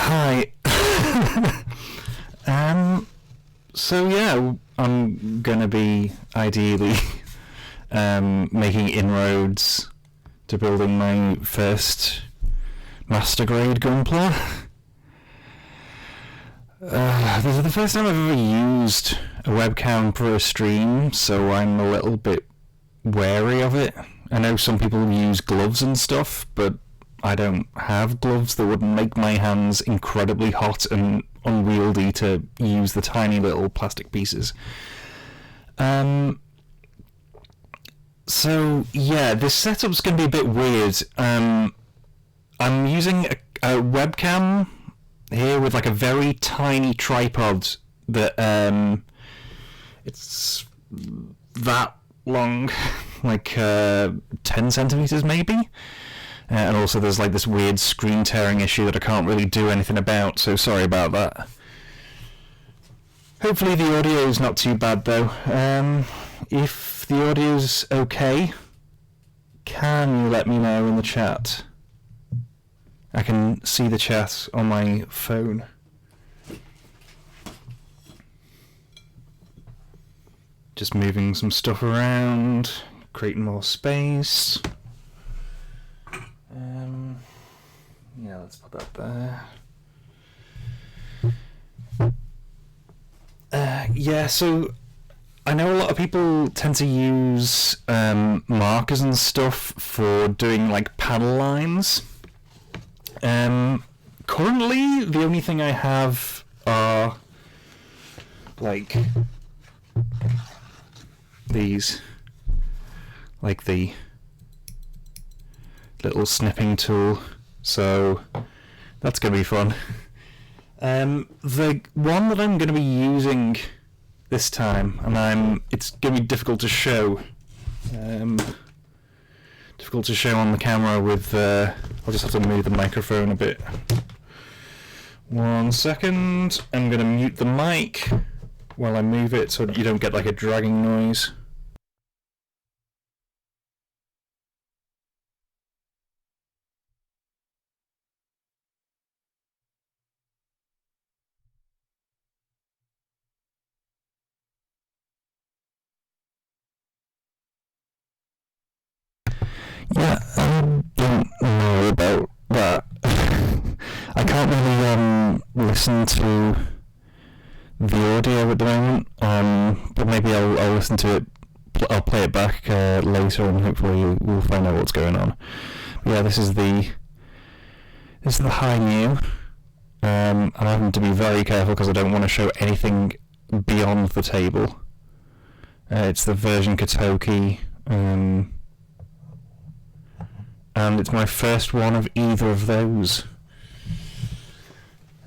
Hi. So yeah, I'm gonna be ideally making inroads to building my first master grade gunpla. This is the first time I've ever used a webcam for a stream, so I'm a little bit wary of it. I know some people use gloves and stuff, but I don't have gloves that would make my hands incredibly hot and unwieldy to use the tiny little plastic pieces. So yeah, this setup's going to be a bit weird. I'm using a webcam here with like a very tiny tripod that it's that long, like 10 centimeters maybe. And also there's like this weird screen tearing issue that I can't really do anything about, so sorry about that. Hopefully the audio is not too bad though. If the audio's okay, can you let me know in the chat? I can see the chat on my phone. Just moving some stuff around, creating more space. Yeah, let's put that there. Yeah, so I know a lot of people tend to use markers and stuff for doing like panel lines. Currently, the only thing I have are like these, like the little snipping tool, so that's going to be fun. The one that I'm going to be using this time, and it's going to be difficult to show on the camera with, I'll just have to move the microphone a bit. 1 second, I'm going to mute the mic while I move it so you don't get like a dragging noise. Yeah, I don't know about that. I can't really listen to the audio at the moment, but maybe I'll listen to it. I'll play it back later, and hopefully we'll find out what's going on. But yeah, this is the high new. I'm having to be very careful because I don't want to show anything beyond the table. It's the version Kotoki. And it's my first one of either of those.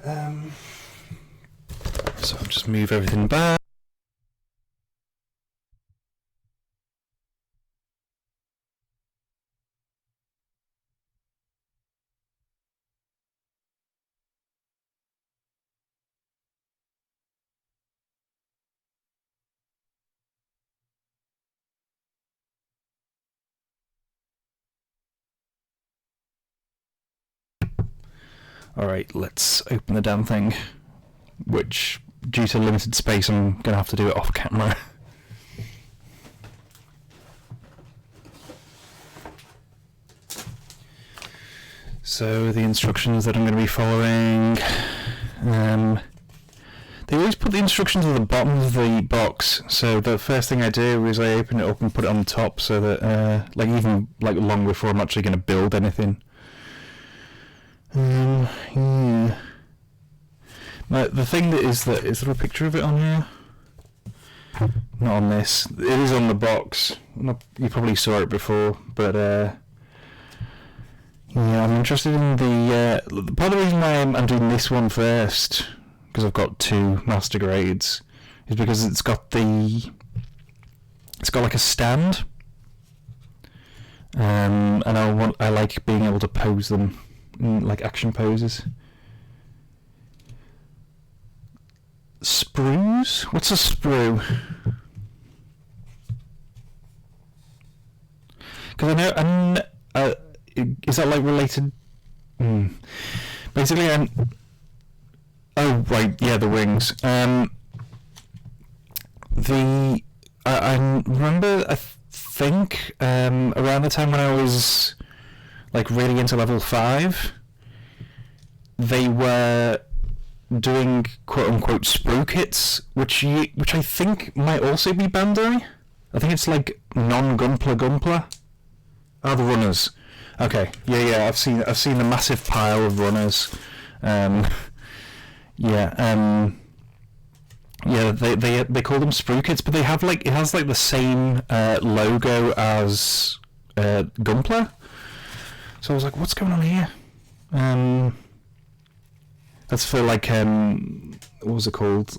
So I'll just move everything back. Alright, let's open the damn thing, which, due to limited space, I'm going to have to do it off camera. So the instructions that I'm going to be following, they always put the instructions at the bottom of the box, so the first thing I do is I open it up and put it on the top so that, even long before I'm actually going to build anything. Yeah. The thing is there a picture of it on here? Not on this. It is on the box. You probably saw it before, but yeah, I'm interested in the part of the reason why I'm doing this one first, because I've got 2 master grades, is because it's got like a stand, and I like being able to pose them. Like action poses. Sprues? What's a sprue? Because I know, is that like related? Basically, right, yeah, the wings. I remember, I think, around the time when I was, like, really into level 5, they were doing quote-unquote sprue kits, which I think might also be Bandai. I think it's, like, non-Gunpla. Oh, the runners. Okay, yeah, I've seen the massive pile of runners. They call them sprue kits, but they have it has like the same logo as Gunpla. So I was like, what's going on here? That's for like what was it called?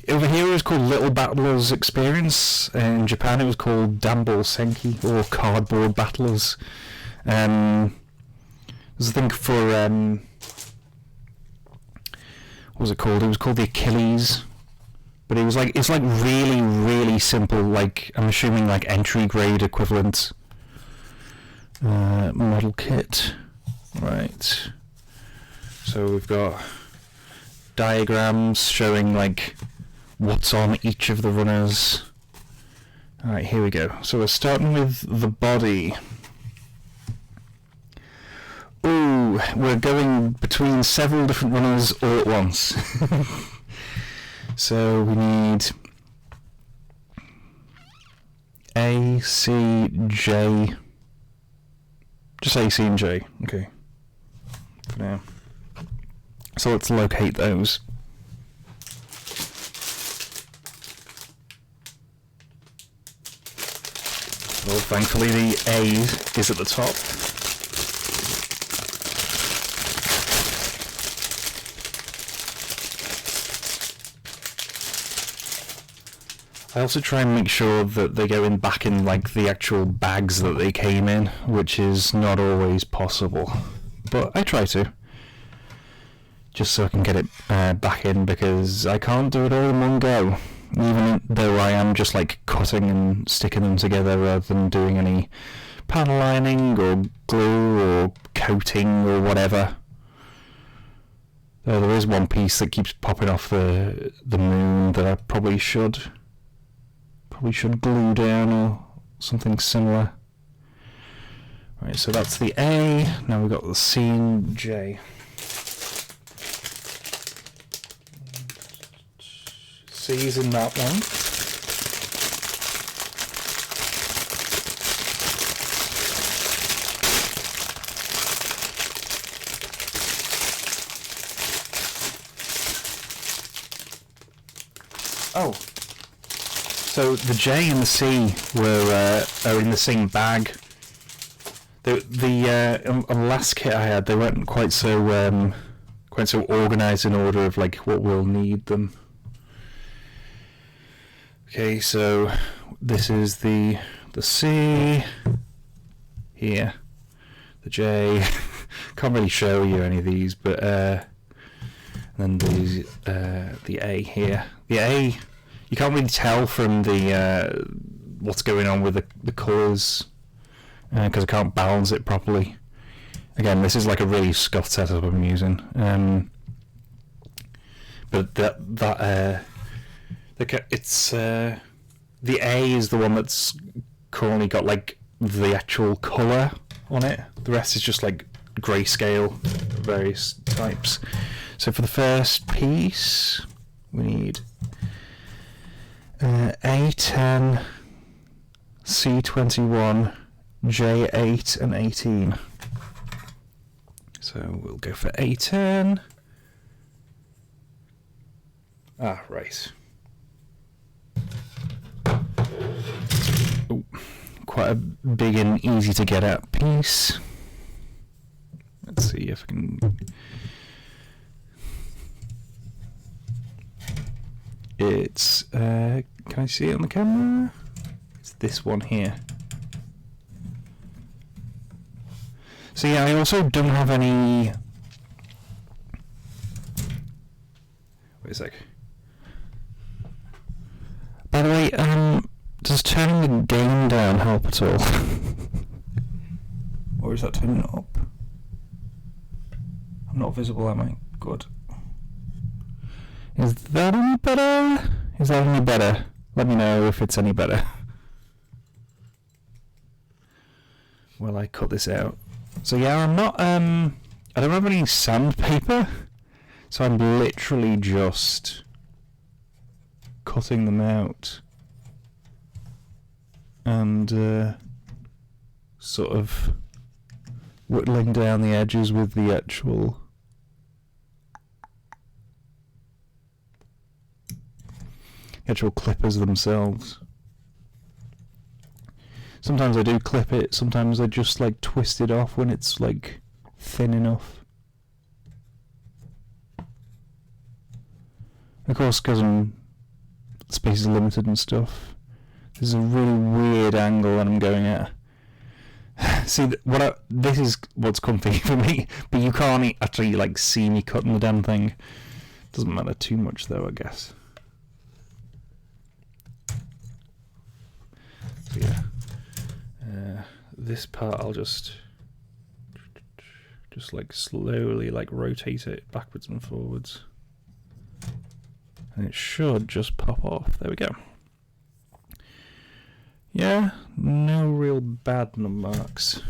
Over here it was called Little Battlers Experience. In Japan it was called Danball Senki, or Cardboard Battlers. There's a thing for what was it called? It was called the Achilles, but it's like really, really simple. Like, I'm assuming like entry grade equivalent model kit, right? So we've got diagrams showing like what's on each of the runners. All right, here we go. So we're starting with the body. Ooh, we're going between several different runners all at once. So we need A, C, J. Just A, C, and J. Okay. For now. So let's locate those. Well, thankfully the A is at the top. I also try and make sure that they go back in like the actual bags that they came in, which is not always possible, but I try to, just so I can get it back in, because I can't do it all in one go, even though I am just like cutting and sticking them together rather than doing any panel lining or glue or coating or whatever. There is one piece that keeps popping off the moon that I probably should glue down or something similar. Right, so that's the A. Now we've got the C and J. C's in that one. Oh. So the J and the C are in the same bag. On the last kit I had, they weren't quite so organised in order of like what we'll need them. Okay, so this is the C here, the J. Can't really show you any of these, but then the A here. The A, you can't really tell from the what's going on with the colours because I can't balance it properly. Again, this is like a really scuffed setup I'm using, but it's the A is the one that's currently got like the actual colour on it. The rest is just like grayscale, various types. So for the first piece, we need A10, C21, J8 and 18. So we'll go for A10. Ah, right. Ooh, quite a big and easy to get at piece. Let's see if I can... It's, can I see it on the camera? It's this one here. So yeah, I also don't have any... Wait a sec. By the way, does turning the gain down help at all? Or is that turning it up? I'm not visible, am I? Good. Is that any better? Is that any better? Let me know if it's any better. Well, I cut this out. So yeah, I'm not, I don't have any sandpaper, so I'm literally just cutting them out and sort of whittling down the edges with the actual clippers themselves. Sometimes I do clip it, sometimes I just like twist it off when it's like thin enough. Of course, because space is limited and stuff, this is a really weird angle that I'm going at. See, this is what's comfy for me, but you can't actually like see me cutting the damn thing. Doesn't matter too much though, I guess. So yeah, this part I'll just like slowly like rotate it backwards and forwards, and it should just pop off. There we go. Yeah, no real bad num marks.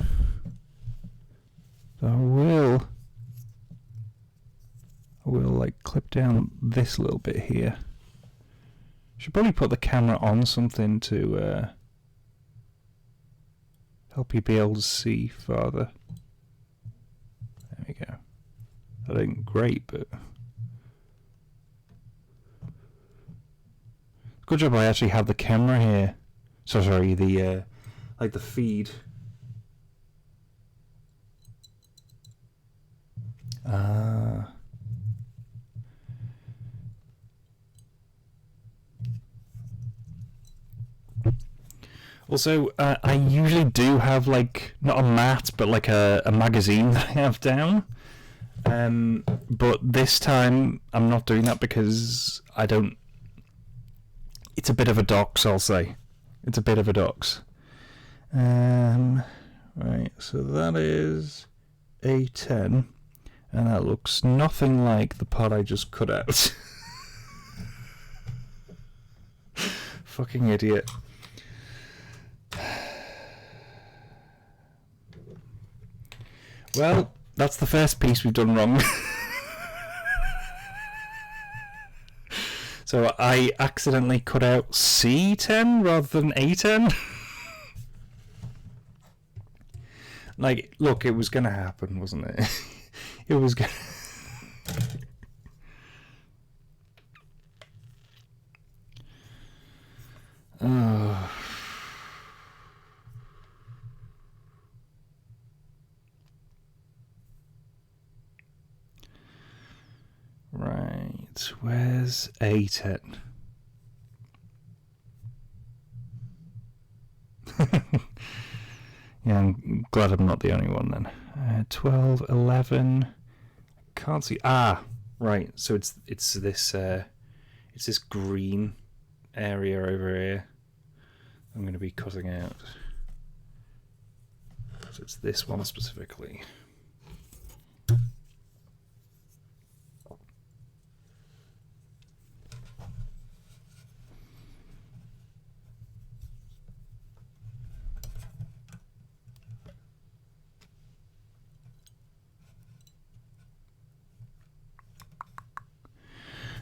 So I will like clip down this little bit here. Should probably put the camera on something to help you be able to see farther. There we go. That ain't great, but good job I actually have the camera here. So sorry, the like the feed. Also, I usually do have like not a mat, but like a magazine that I have down. But this time I'm not doing that because I don't. It's a bit of a dox, I'll say. It's a bit of a dox. Right, so that is A10, and that looks nothing like the part I just cut out. Fucking idiot. Well, that's the first piece we've done wrong. So I accidentally cut out C10 rather than A10. Like, look, it was going to happen, wasn't it? It was going to... Right, where's A10? Yeah, I'm glad I'm not the only one then. 12, 11. Can't see. Ah, right. So it's this green area over here. I'm going to be cutting out. So it's this one specifically.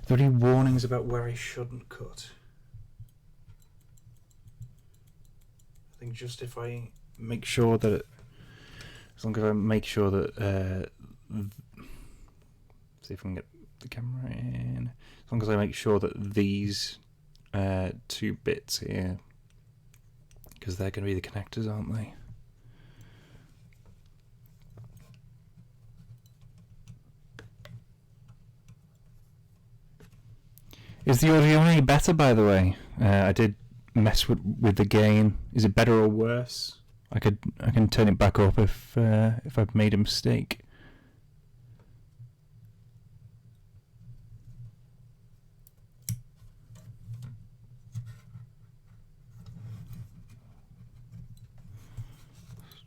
Are there any warnings about where I shouldn't cut? I think just if I make sure that, as long as I make sure that, see if I can get the camera in. As long as I make sure that these two bits here, because they're going to be the connectors, aren't they? Is the audio any better, by the way? I did mess with the gain. Is it better or worse? I can turn it back up if I've made a mistake.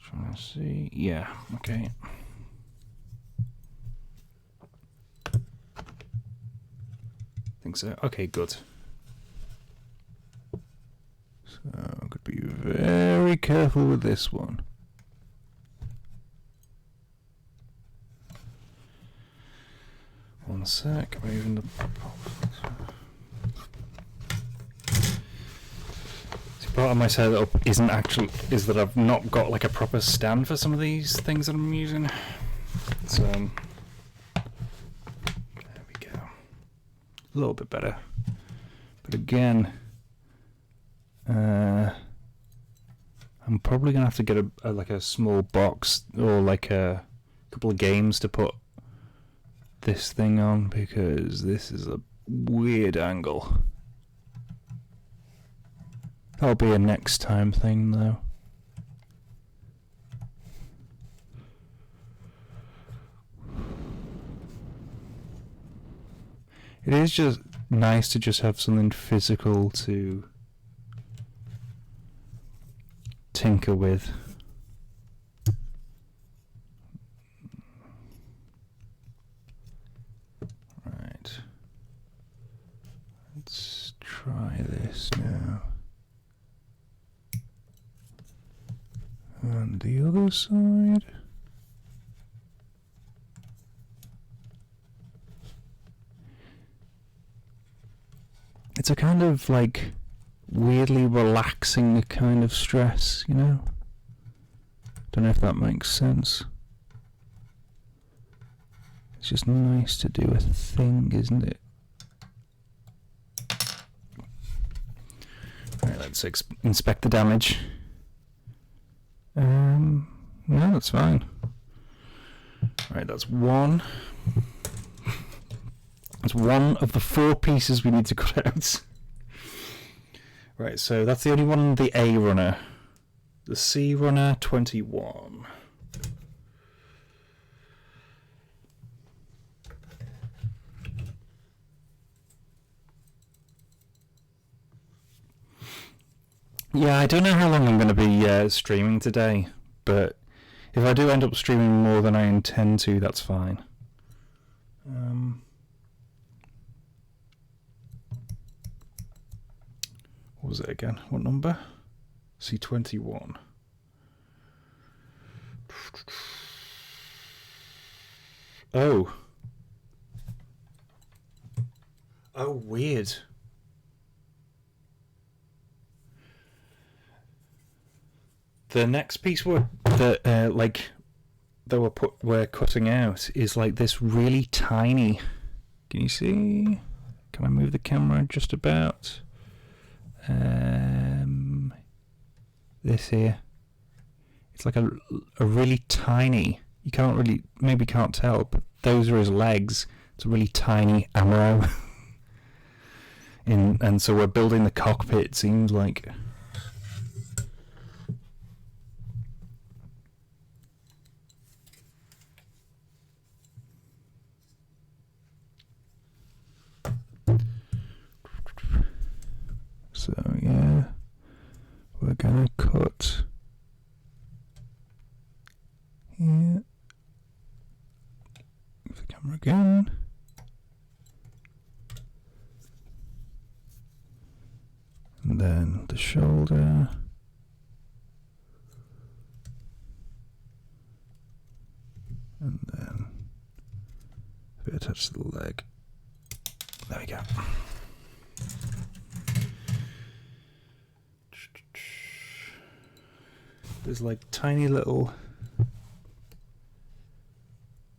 Trying to see. Yeah. Okay. think so. Okay, good. So I'm going to be very careful with this one. One sec, moving the part of my setup is that I've not got like a proper stand for some of these things that I'm using. So there we go. A little bit better. But again, I'm probably gonna have to get a like a small box or like a couple of games to put this thing on, because this is a weird angle. That'll be a next time thing though. It is just nice to just have something physical to tinker with. Right. Let's try this now. And the other side. It's a kind of like weirdly relaxing kind of stress, you know? Don't know if that makes sense. It's just nice to do a thing, isn't it? Alright, let's inspect the damage. No, that's fine. Alright, that's one. That's one of the 4 pieces we need to cut out. Right, so that's the only one on the A runner. The C runner, 21. Yeah, I don't know how long I'm going to be streaming today, but if I do end up streaming more than I intend to, that's fine. What was it again? What number? C21. Oh. Oh, weird. The next piece we're cutting out is like this really tiny. Can you see? Can I move the camera just about? This here. It's like a really tiny. You can't really, maybe can't tell, but those are his legs. It's a really tiny ammo. And so we're building the cockpit. It seems like. So yeah, we're gonna cut here. Move the camera again. And then the shoulder. And then if we attach the leg. There we go. There's like tiny little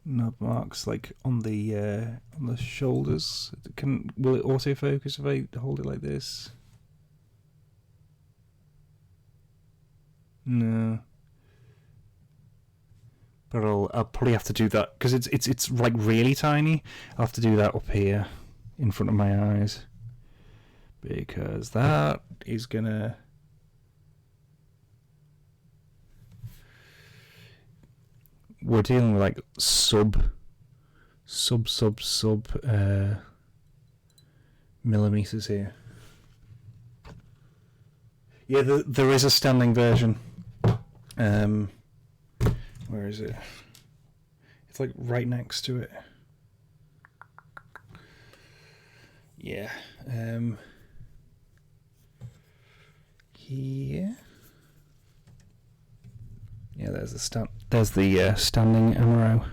nub marks like on the shoulders. Will it autofocus if I hold it like this? No. But I'll probably have to do that because it's like really tiny. I'll have to do that up here in front of my eyes because that is gonna. We're dealing with like sub millimeters here. Yeah, there is a standing version. Where is it? It's like right next to it. Yeah. Here. Yeah, there's the standing MRO.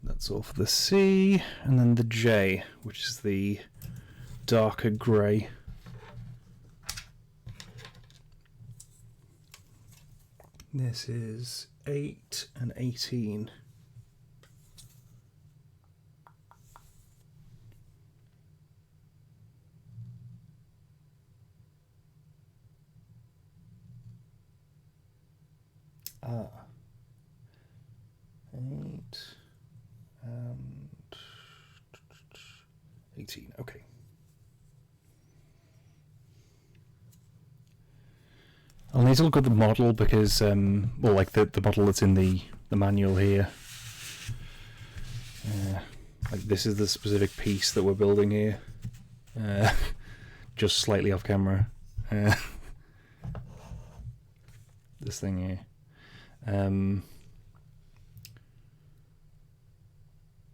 That's all for the C, and then the J, which is the darker grey. This is 8 and 18. Ah. 8 and 18, okay. I'll need to look at the model because, well, like the model that's in the manual here. Like this is the specific piece that we're building here. Just slightly off camera. This thing here.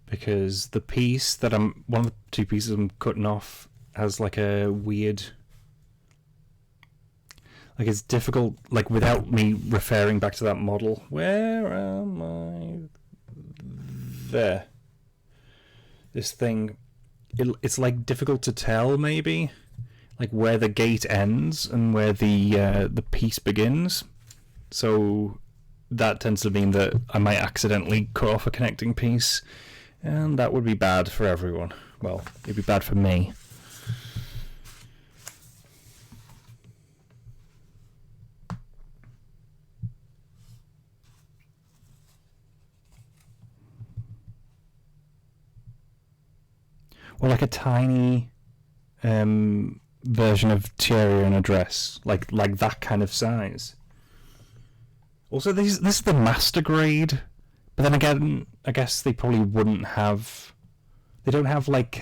Because the piece that one of the two pieces I'm cutting off has like a weird, like it's difficult, like without me referring back to that model. Where am I? There. This thing, it's like difficult to tell maybe, like where the gate ends and where the piece begins. So that tends to mean that I might accidentally cut off a connecting piece. And that would be bad for everyone. Well, it'd be bad for me. Well, like a tiny version of Thierry in a dress, like that kind of size. Also, this is the master grade. But then again, I guess they probably wouldn't have. They don't have like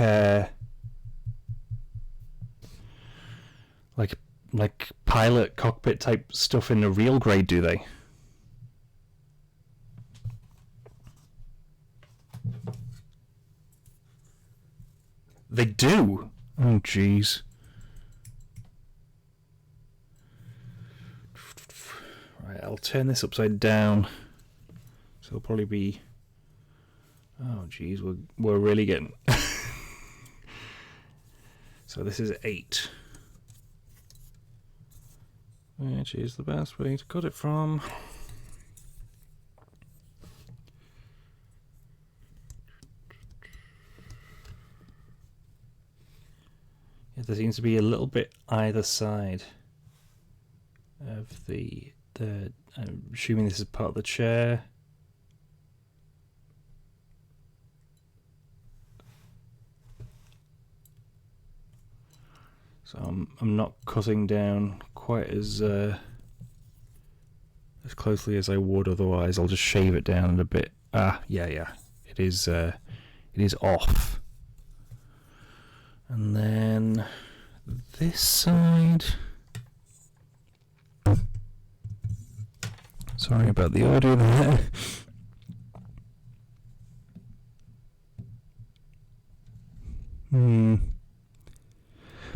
pilot cockpit type stuff in the real grade, do they? They do. Oh, jeez. Right, I'll turn this upside down. So it'll probably be. Oh, geez, we're really getting. So this is 8. Which is the best way to cut it from. Yeah, there seems to be a little bit either side of the. I'm assuming this is part of the chair. So I'm not cutting down quite as closely as I would otherwise. I'll just shave it down a bit. Yeah. It is off. And then this side. Sorry about the audio there.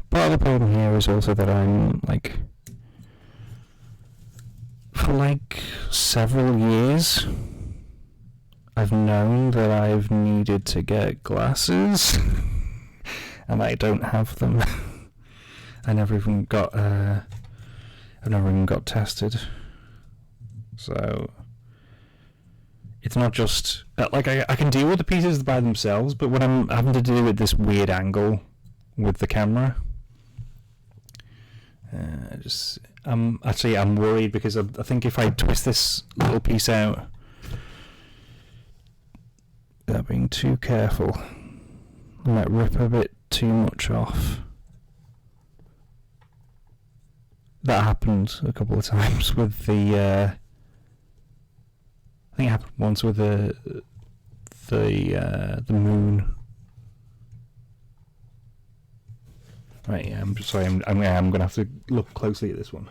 Part of the problem here is also that I'm like, for like several years, I've known that I've needed to get glasses, and I don't have them. I've never even got tested. So it's not just like I can deal with the pieces by themselves, but when I'm having to deal with this weird angle with the camera, I'm worried because I think if I twist this little piece out without being too careful, I might rip a bit too much off. That happened a couple of times with the. I think it happened once with the moon. Right, yeah, I'm sorry. I'm gonna have to look closely at this one.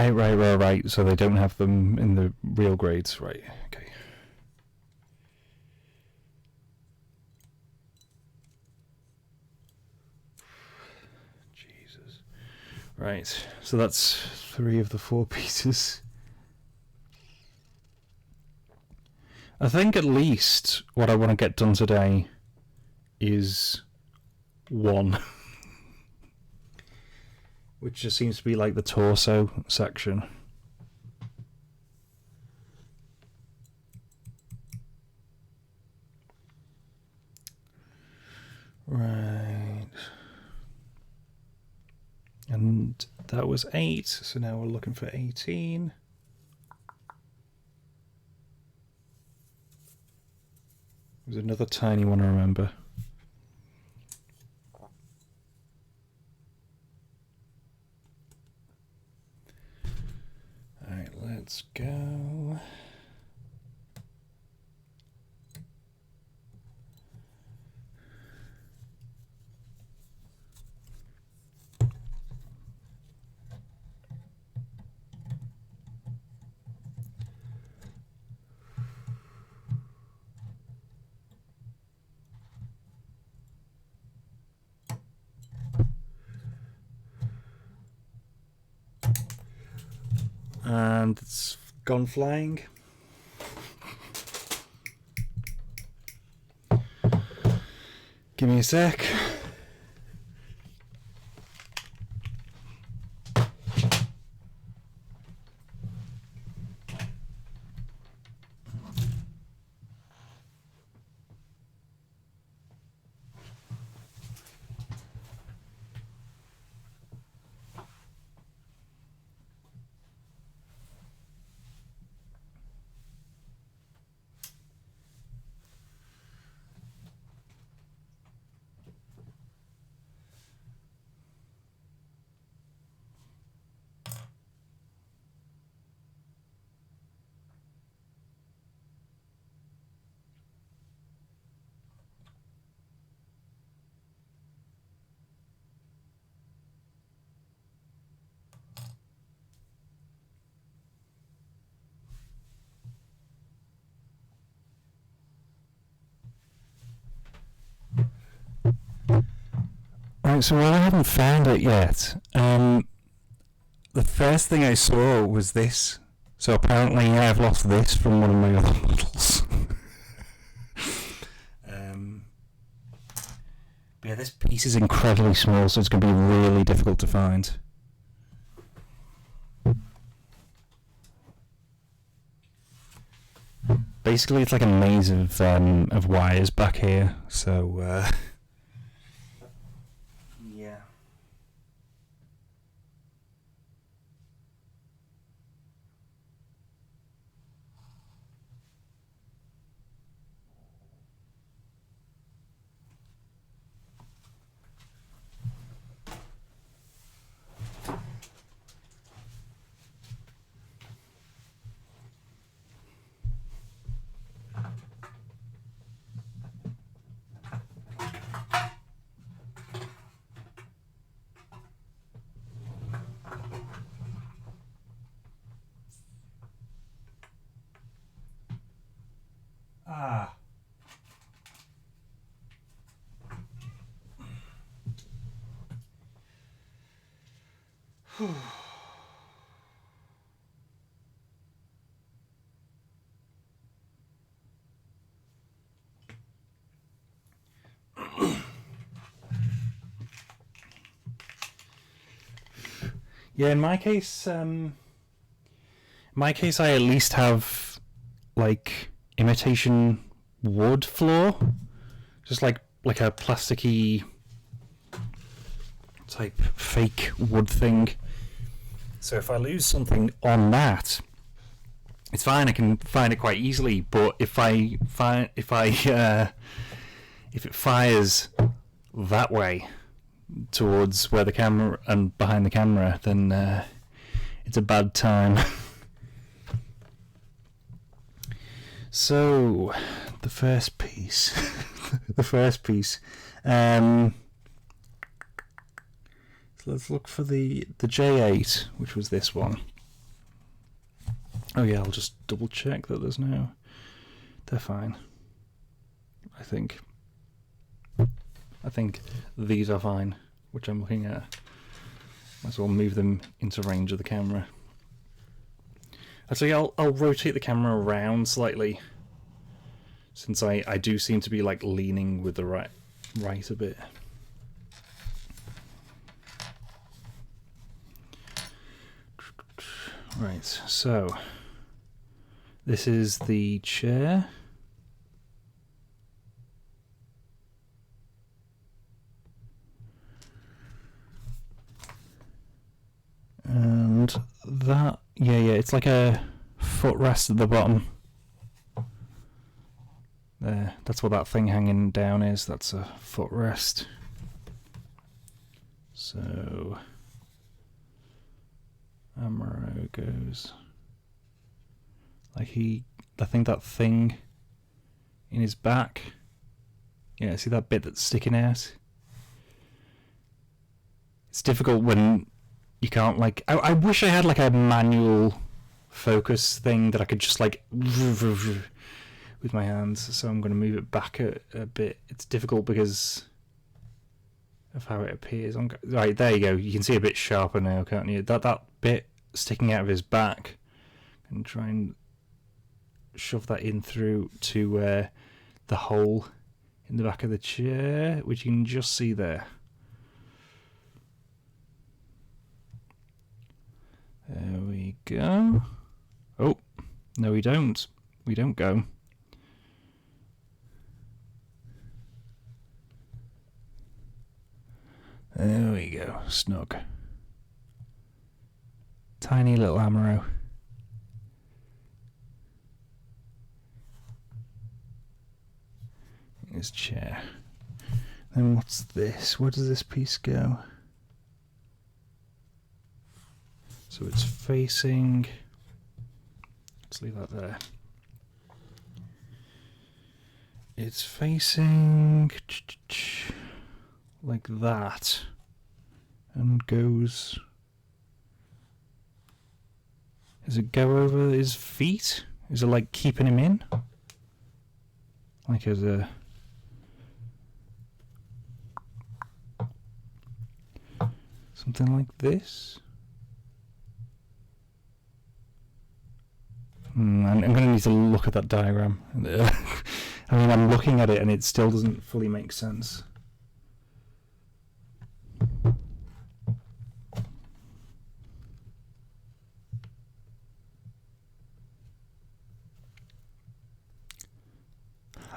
Right. So they don't have them in the real grades, right? Okay. Jesus. Right. So that's 3 of the 4 pieces. I think at least what I want to get done today is 1. Which just seems to be like the torso section. Right. And that was 8, so now we're looking for 18. There's another tiny one I remember. Alright, let's go. And it's gone flying. Give me a sec. Right, so while I haven't found it yet, the first thing I saw was this. So apparently I've lost this from one of my other models. But yeah, this piece is incredibly small, so it's going to be really difficult to find. Basically, it's like a maze of wires back here, so yeah. Ah. Yeah, in my case, I at least have like imitation wood floor, just like a plasticky type fake wood thing. So if I lose something on that, it's fine. I can find it quite easily. But if it fires that way towards where the camera and behind the camera, then it's a bad time. So the first piece, So let's look for the J8, which was this one. Oh yeah, I'll just double check that there's no... They're fine. I think these are fine, which I'm looking at. Might as well move them into range of the camera. Actually, I'll rotate the camera around slightly, since I do seem to be like leaning with the right a bit. Right, so this is the chair. And that, yeah, it's like a footrest at the bottom. There, that's what that thing hanging down is. That's a footrest. So Amaro goes like I think that thing in his back. Yeah, see that bit that's sticking out? It's difficult when you can't like... I wish I had like a manual focus thing that I could just like with my hands, so I'm going to move it back a bit. It's difficult because of how it appears. Right, there you go. You can see a bit sharper now, can't you? That bit sticking out of his back. And try and shove that in through to the hole in the back of the chair, which you can just see there. There we go. Oh, no we don't. We don't go. There we go. Snug. Tiny little Amaro. His chair. Then what's this? Where does this piece go? So it's facing... Let's leave that there. It's facing... like that. And goes... Does it go over his feet? Is it like keeping him in? Like as a... something like this? I'm going to need to look at that diagram. I mean, I'm looking at it and it still doesn't fully make sense.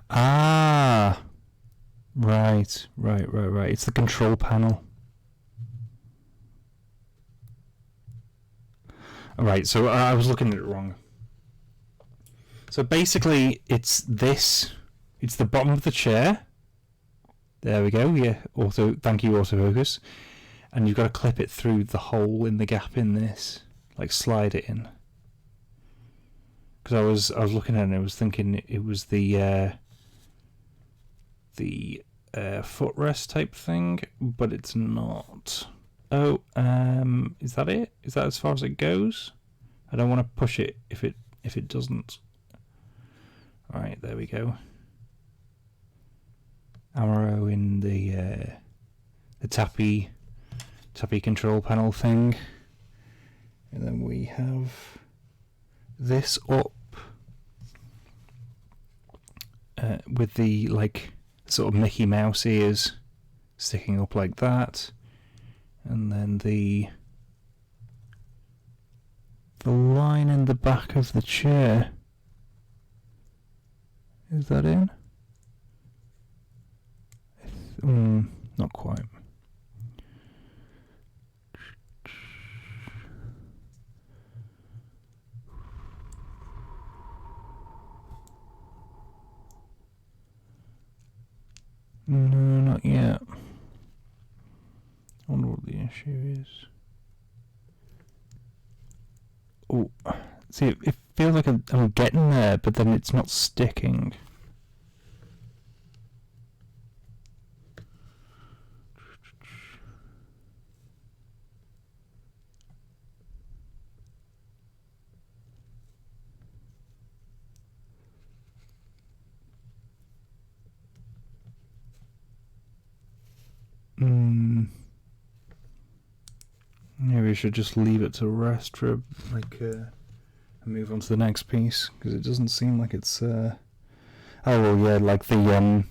Ah! Right. It's the control panel. Alright, so I was looking at it wrong. So basically, it's this. It's the bottom of the chair. There we go. Yeah. Thank you, autofocus. And you've got to clip it through the hole in the gap in this, like slide it in. Because I was looking at it and I was thinking it was the footrest type thing, but it's not. Oh, is that it? Is that as far as it goes? I don't want to push it if it doesn't. Right, there we go. Amaro in the tappy control panel thing, and then we have this up with the like sort of Mickey Mouse ears sticking up like that, and then the line in the back of the chair. Is that in? Not quite. No, not yet. I wonder what the issue is. Oh, see, it feels like I'm getting there, but then it's not sticking. maybe I should just leave it to rest for and move on to the next piece, because it doesn't seem like it's oh well, yeah, like the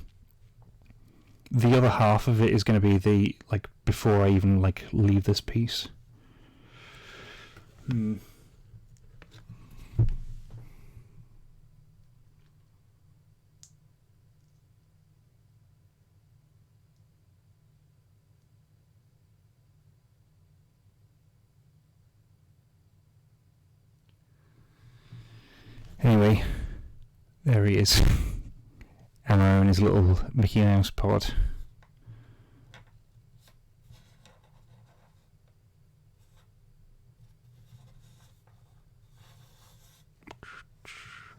other half of it is going to be the, like, before I even like leave this piece. Anyway, there he is. Ammo in his little Mickey Mouse pod.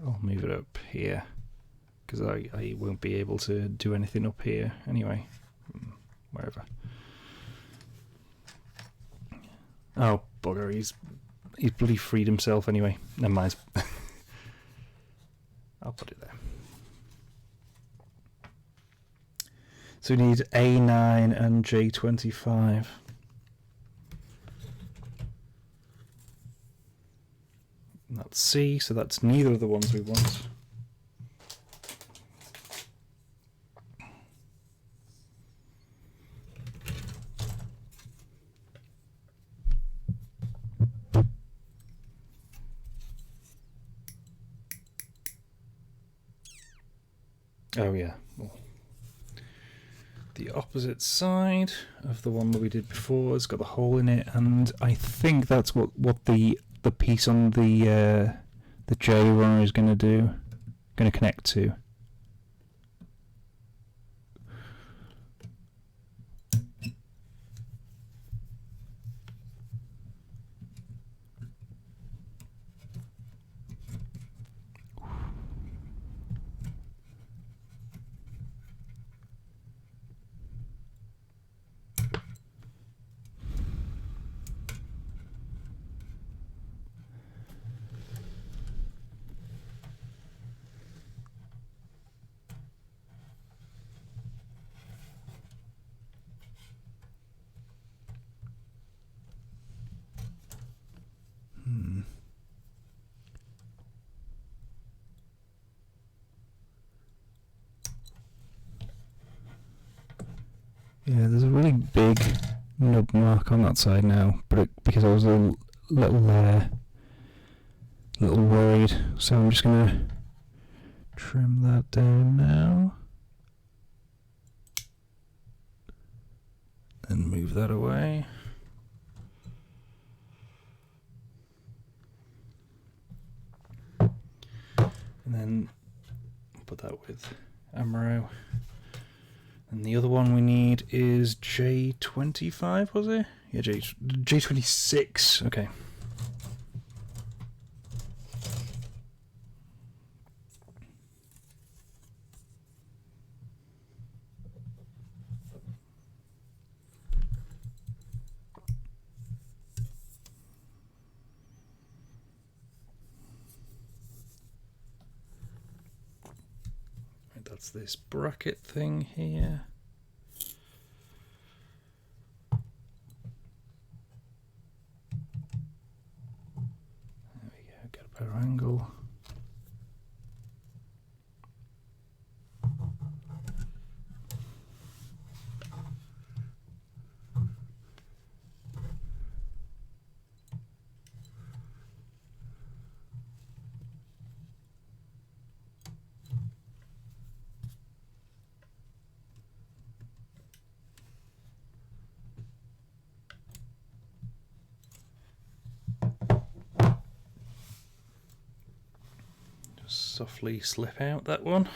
I'll move it up here, because I won't be able to do anything up here anyway. Wherever. Oh, bugger, he's bloody freed himself anyway. Never mind. I'll put it there. So we need A9 and J25. That's C, so that's neither of the ones we want. Oh yeah, well, the opposite side of the one that we did before has got the hole in it, and I think that's what the piece on the J runner is going to connect to. Yeah, there's a really big nub mark on that side now, but because I was a little worried, so I'm just gonna trim that down now, and move that away. And then put that with Amaro. And the other one we need is J25, was it? Yeah, J26. Okay. That's this bracket thing here. There we go, get a better angle. Softly slip out that one.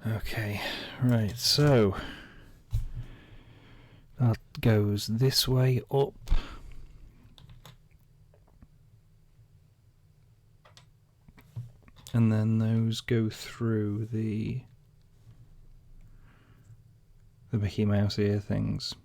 Okay, right, so that goes this way up. And then those go through the Mickey Mouse ear things.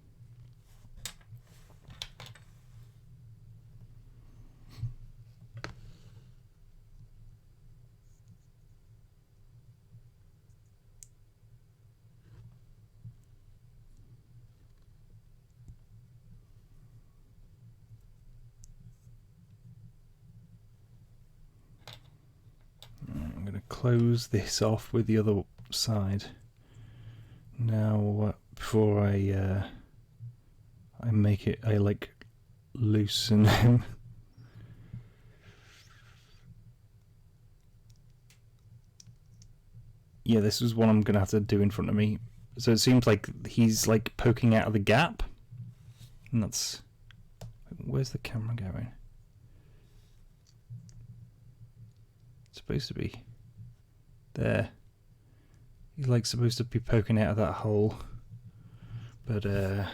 close this off with the other side. Now, before I make it, I like loosen him. Yeah, this is what I'm gonna have to do in front of me. So it seems like he's like poking out of the gap, and that's. Where's the camera going? It's supposed to be there. He's like supposed to be poking out of that hole, but yeah.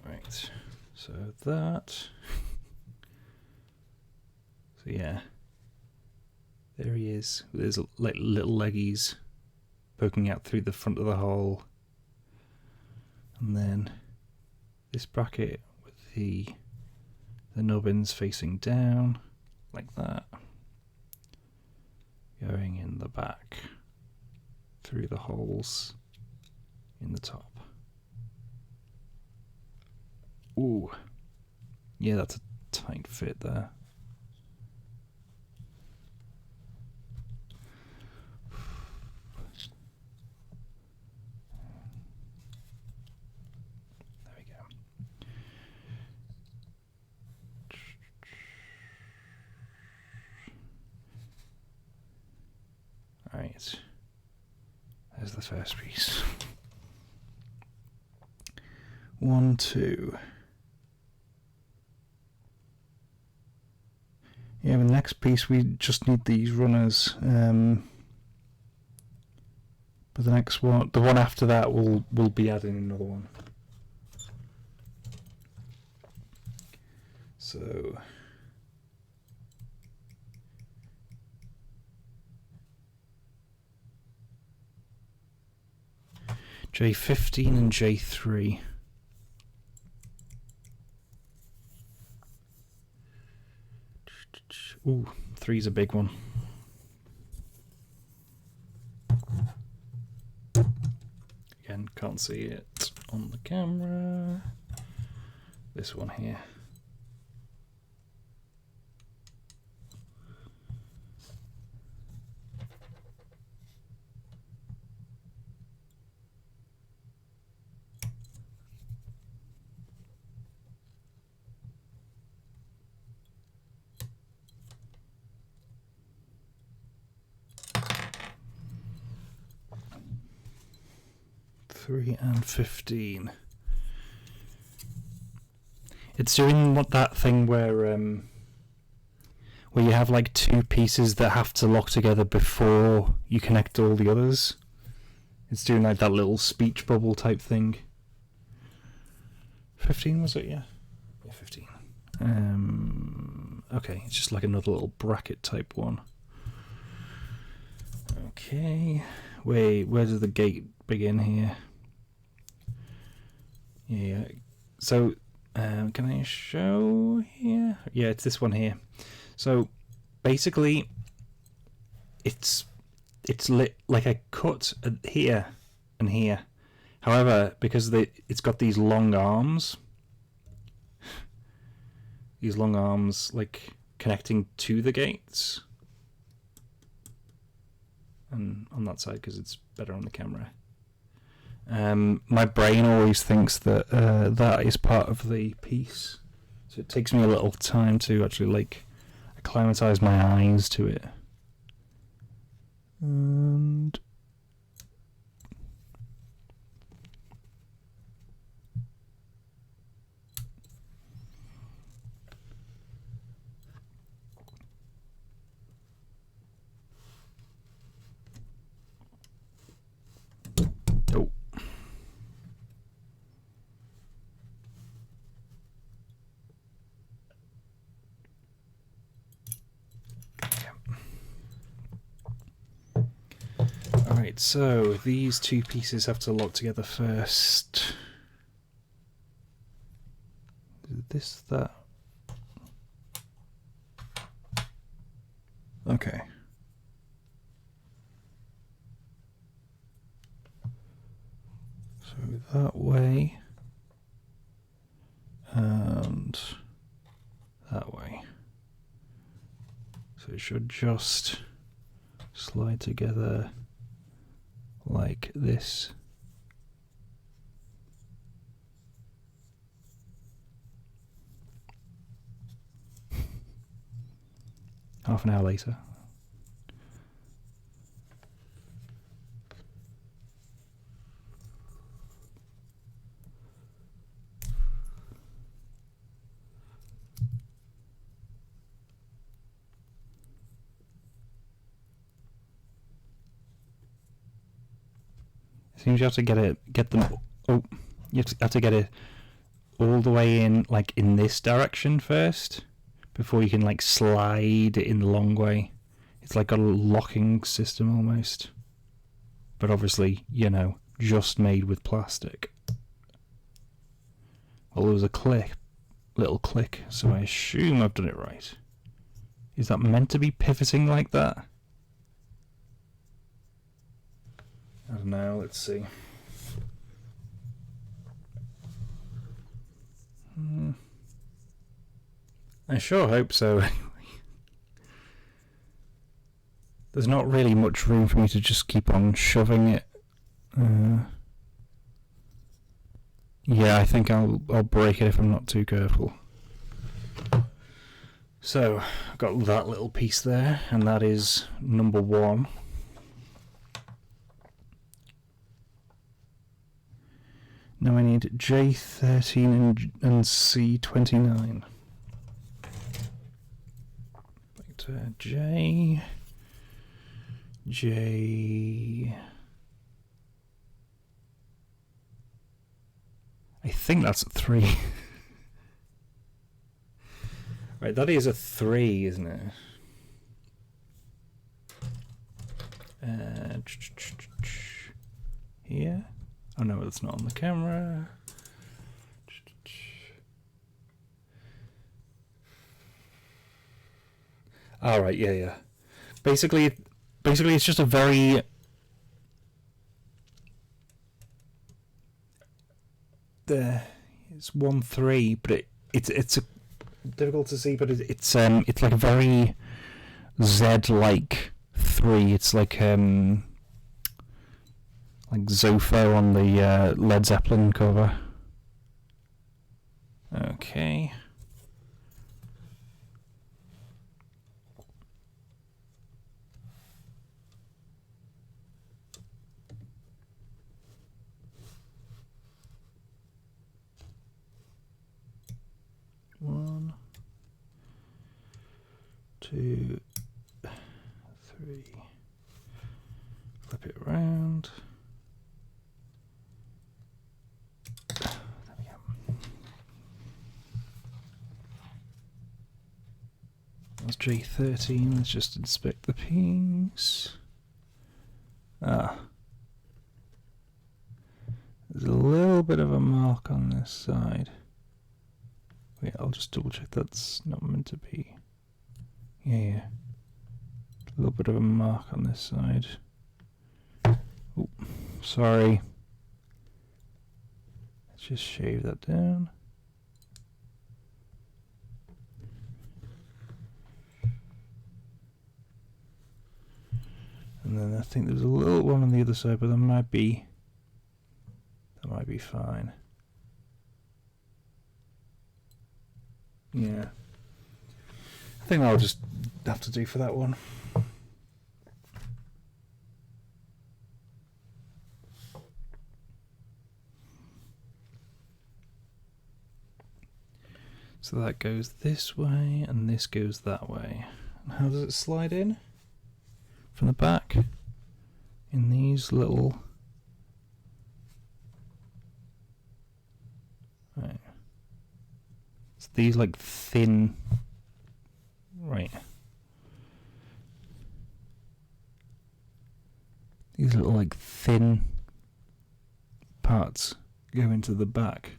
Right, so that. So yeah, there he is with his like little leggies poking out through the front of the hole, and then this bracket with the nubbins facing down like that, going in the back through the holes in the top. Ooh, yeah, that's a tight fit there. There we go. All right, there's the first piece. 1, 2. Yeah, the next piece we just need these runners, but the next one, the one after that, we'll be adding another one. So J15 and J3. Ooh, 3's a big one. Again, can't see it on the camera. This one here. And 15. It's doing what that thing where you have like two pieces that have to lock together before you connect all the others. It's doing like that little speech bubble type thing. 15 was it? Yeah, 15. Okay, it's just like another little bracket type one. Okay, wait, where does the gate begin here? Yeah, so can I show here? Yeah, it's this one here. So basically it's lit like a cut here and here. However, because it's got these long arms like connecting to the gates, and on that side because it's better on the camera. My brain always thinks that that is part of the piece, so it takes me a little time to actually like acclimatize my eyes to it. And Alright, so these two pieces have to lock together first. This, that. Okay. So that way, and that way. So it should just slide together like this. Half an hour later. Seems you have to get them. Oh, you have to get it all the way in, like in this direction first, before you can like slide it in the long way. It's like a locking system almost, but obviously, you know, just made with plastic. Well, there was a little click, so I assume I've done it right. Is that meant to be pivoting like that? I don't know, let's see. I sure hope so. There's not really much room for me to just keep on shoving it. Yeah, I think I'll break it if I'm not too careful. So, I've got that little piece there, and that is number 1. Now I need J13 and C29. Back to J. I think that's a 3. Right, that is a 3, isn't it? Here. Oh no, it's not on the camera. All right, yeah. Basically, it's just a very it's 1-3, but it's a, difficult to see, but it's like a very Z-like 3. It's like Zopho on the Led Zeppelin cover. Okay. One, 2, 3. Flip it around. There we go. That's J13. Let's just inspect the piece. There's a little bit of a mark on this side. Wait, I'll just double check that's not meant to be. Yeah. A little bit of a mark on this side. Oh, sorry. Let's just shave that down. And then I think there's a little one on the other side, but that might be fine. Yeah. I think I'll just have to do for that one. So that goes this way and this goes that way. And how does it slide in? From the back? In these little... Right. It's these like thin... Right. These little like thin parts go into the back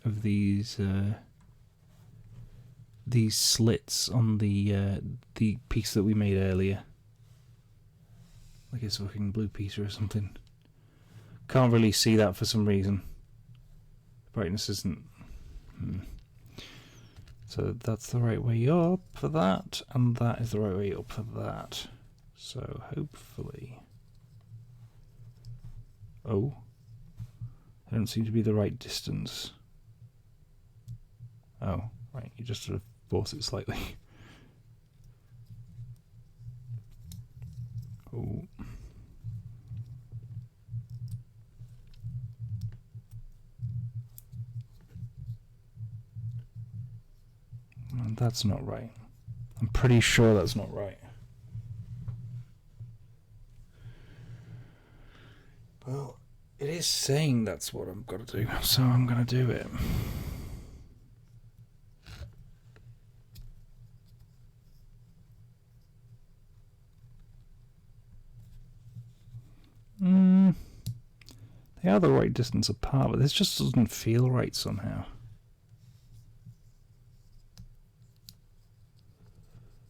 of these these slits on the piece that we made earlier. Like it's a fucking blue piece or something. Can't really see that for some reason. Brightness isn't. So that's the right way up for that, and that is the right way up for that. So hopefully. Oh. I don't seem to be the right distance. Oh, right, you just sort of force it slightly. Oh. That's not right. I'm pretty sure that's not right. Well, it is saying that's what I've got to do, so I'm going to do it. They are the right distance apart, but this just doesn't feel right somehow.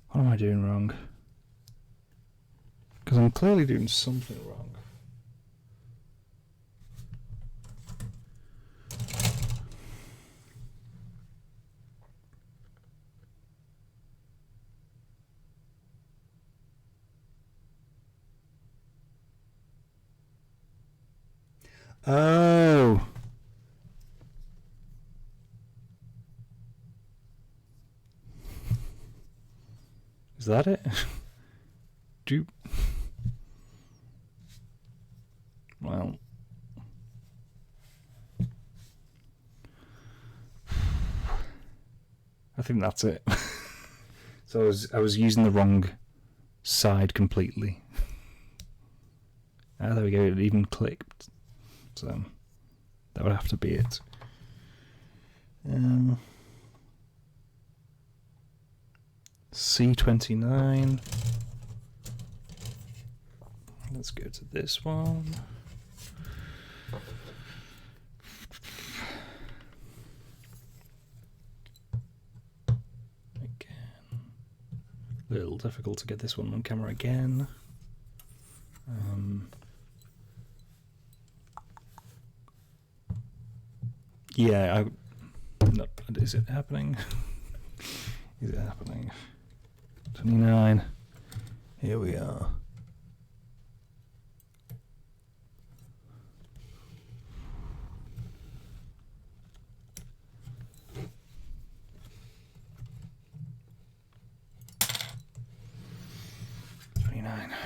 What am I doing wrong? Because I'm clearly doing something wrong. Oh. Is that it? Do. Well. I think that's it. So I was using the wrong side completely. Ah, there we go. It even clicked. So that would have to be it. C29. Let's go to this one. A little difficult to get this one on camera again. Yeah, no, is it happening? Is it happening? 29. Here we are.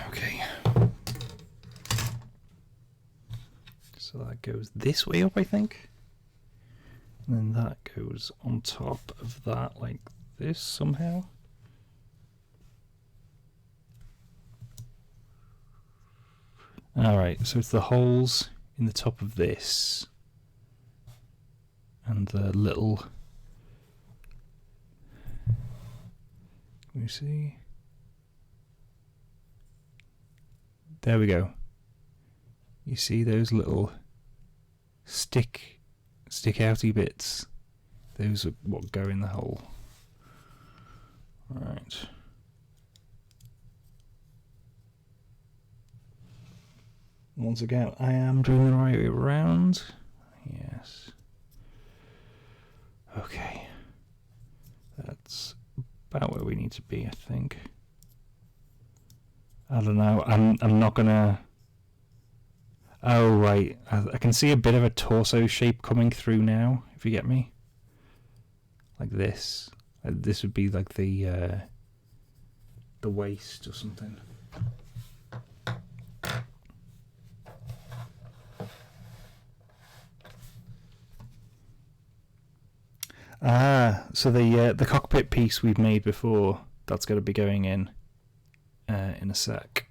Okay. So that goes this way up, I think. And then that goes on top of that like this somehow. Alright, so it's the holes in the top of this and the little... Can you see? There we go. You see those little stick outy bits? Those are what go in the hole. Right. Once again, I am doing the right way around. Yes. Okay. That's about where we need to be, I think. I don't know. I'm not gonna. Oh right, I can see a bit of a torso shape coming through now. If you get me, like this. This would be like the waist or something. Ah, so the cockpit piece we've made before, that's going to be going in a sec.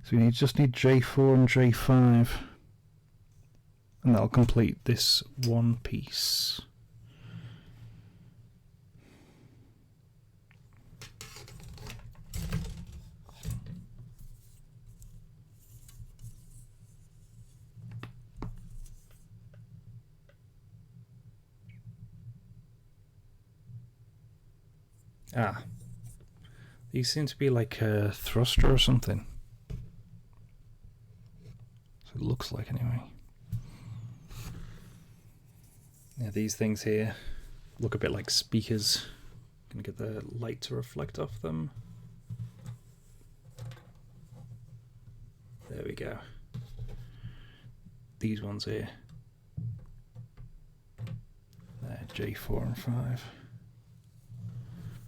So we just need J4 and J5, and that'll complete this one piece. Ah, these seem to be like a thruster or something. So it looks like, anyway. Yeah, these things here look a bit like speakers. Gonna get the light to reflect off them. There we go. These ones here. J4 and 5.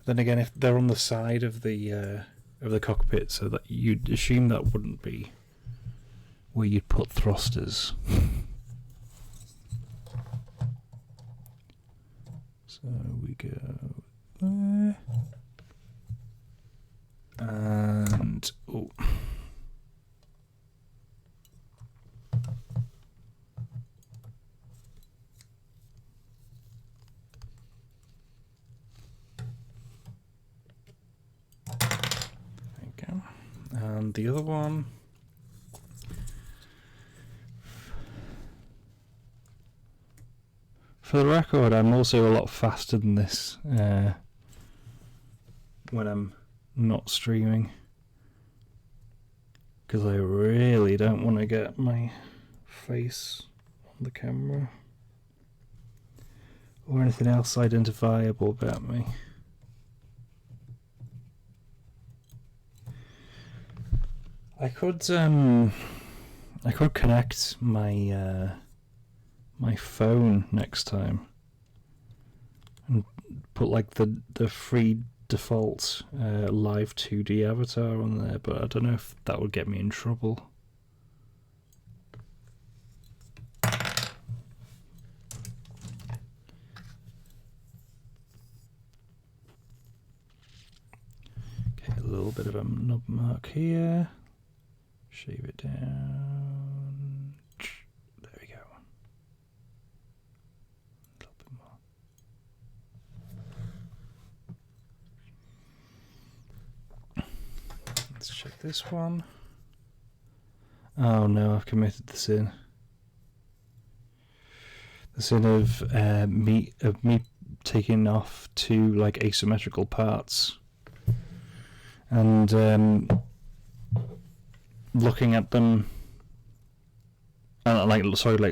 Then again, if they're on the side of the cockpit, so that you'd assume that wouldn't be where you'd put thrusters. So we go there, and oh. And the other one, for the record, I'm also a lot faster than this when I'm not streaming, because I really don't want to get my face on the camera or anything else identifiable about me. I could connect my my phone next time and put like the free default live 2D avatar on there, but I don't know if that would get me in trouble. Okay, a little bit of a nub mark here. Shave it down. There we go. A little bit more. Let's check this one. Oh no, I've committed the sin. The sin of me taking off two like asymmetrical parts and looking at them and like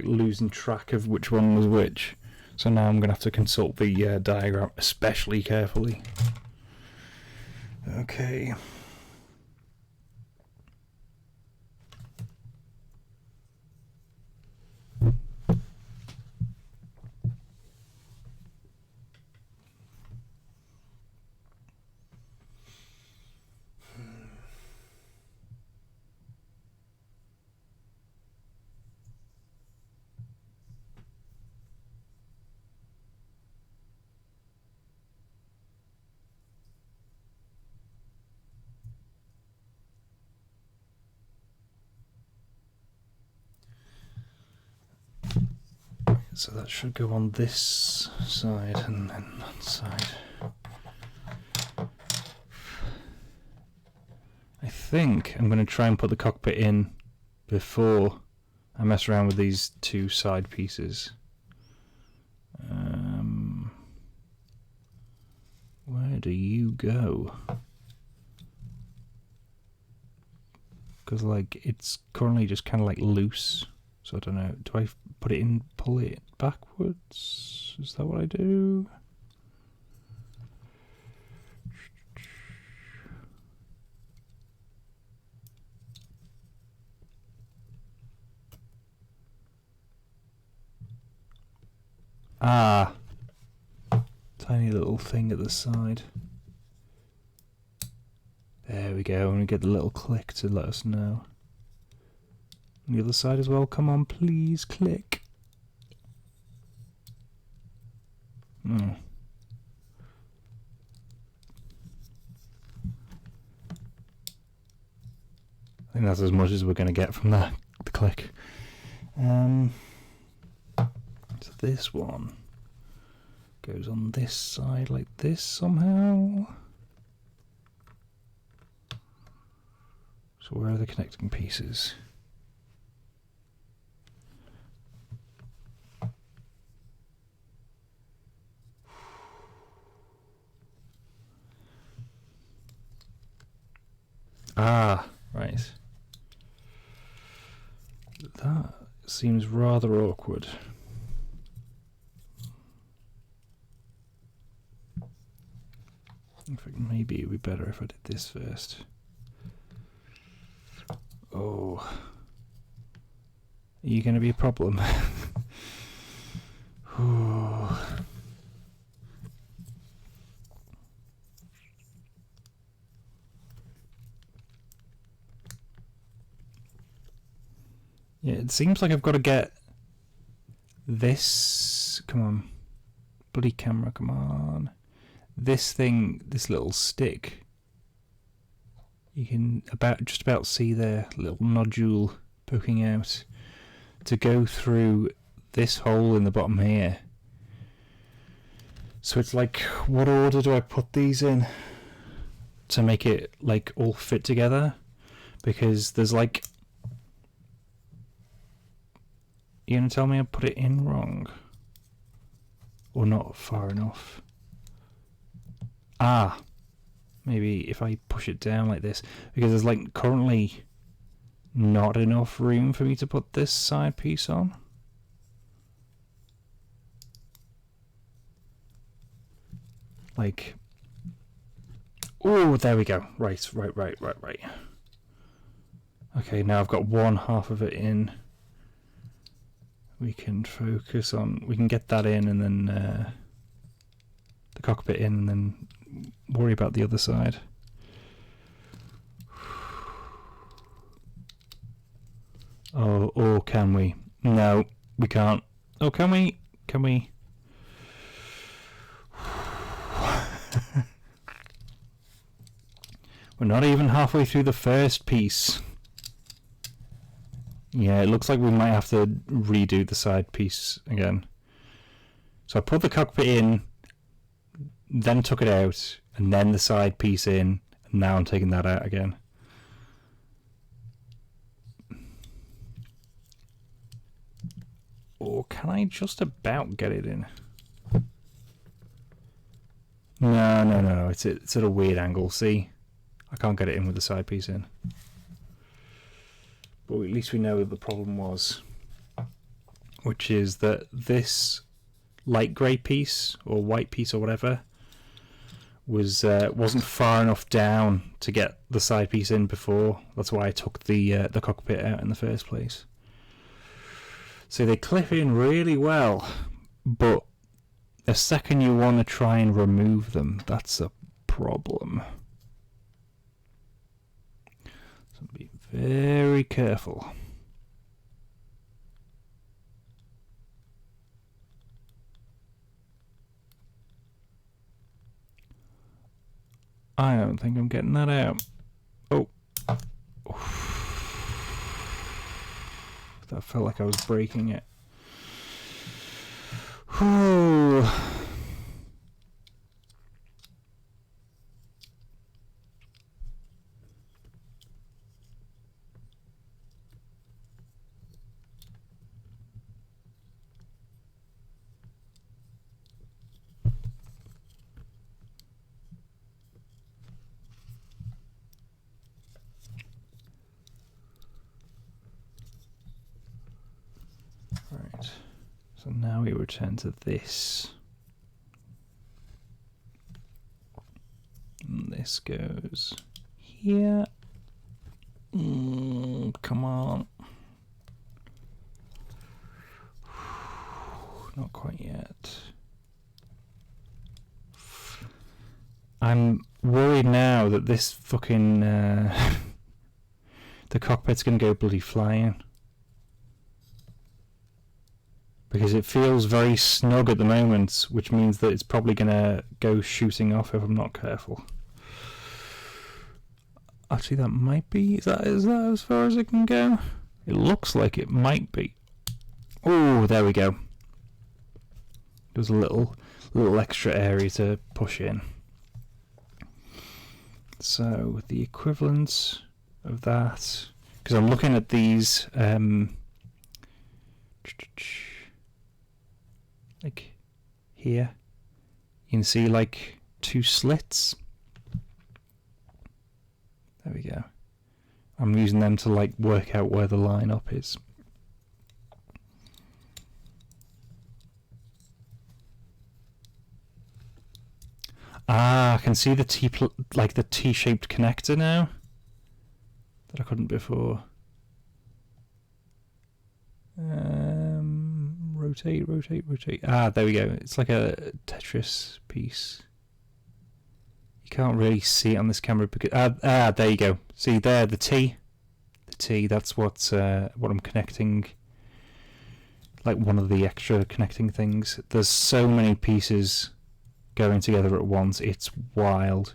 losing track of which one was which. So now I'm gonna have to consult the diagram especially carefully. Okay. So that should go on this side and then that side. I think I'm going to try and put the cockpit in before I mess around with these two side pieces. Where do you go? Because like it's currently just kind of like loose. So I don't know, do I put it in, pull it backwards? Is that what I do? Ah, tiny little thing at the side. There we go, and we get the little click to let us know. On the other side as well, come on, please, click. I think that's as much as we're going to get from that, the click. So this one goes on this side like this somehow. So where are the connecting pieces? Ah, right. That seems rather awkward. In fact, maybe it would be better if I did this first. Oh. Are you going to be a problem? Yeah, it seems like I've got to get this. Come on. Bloody camera, come on. This thing, this little stick. You can just about see the little nodule poking out to go through this hole in the bottom here. So it's like, what order do I put these in to make it like all fit together? Because there's like, you're gonna tell me I put it in wrong or not far enough? Ah, maybe if I push it down like this, because there's like currently not enough room for me to put this side piece on. Like, oh, there we go. Right. Okay, now I've got one half of it in. We can focus on, we can get that in and then the cockpit in and then worry about the other side. Oh, or can we? No, we can't. Oh, can we? Can we? We're not even halfway through the first piece. Yeah, it looks like we might have to redo the side piece again. So I put the cockpit in, then took it out, and then the side piece in, and now I'm taking that out again. Or can I just about get it in? No. It's at a weird angle. See? I can't get it in with the side piece in. But at least we know what the problem was. Which is that this light grey piece, or white piece or whatever, wasn't far enough down to get the side piece in before. That's why I took the cockpit out in the first place. So they clip in really well, but the second you want to try and remove them, that's a problem. So be very careful. I don't think I'm getting that out. Oh. That felt like I was breaking it. Whew. Right. So now we return to this. And this goes here. Come on. Not quite yet. I'm worried now that this fucking the cockpit's gonna go bloody flying. Because it feels very snug at the moment, which means that it's probably going to go shooting off if I'm not careful. Actually, that might be. Is that as far as it can go? It looks like it might be. Oh, there we go. There's a little extra area to push in. So the equivalent of that, because I'm looking at these. Like here, you can see like two slits. There we go. I'm using them to like work out where the lineup is. Ah, I can see the the T-shaped connector now that I couldn't before. Rotate, rotate, rotate. Ah, there we go. It's like a Tetris piece. You can't really see it on this camera because there you go. See there, the T. The T. That's what I'm connecting. Like one of the extra connecting things. There's so many pieces going together at once. It's wild.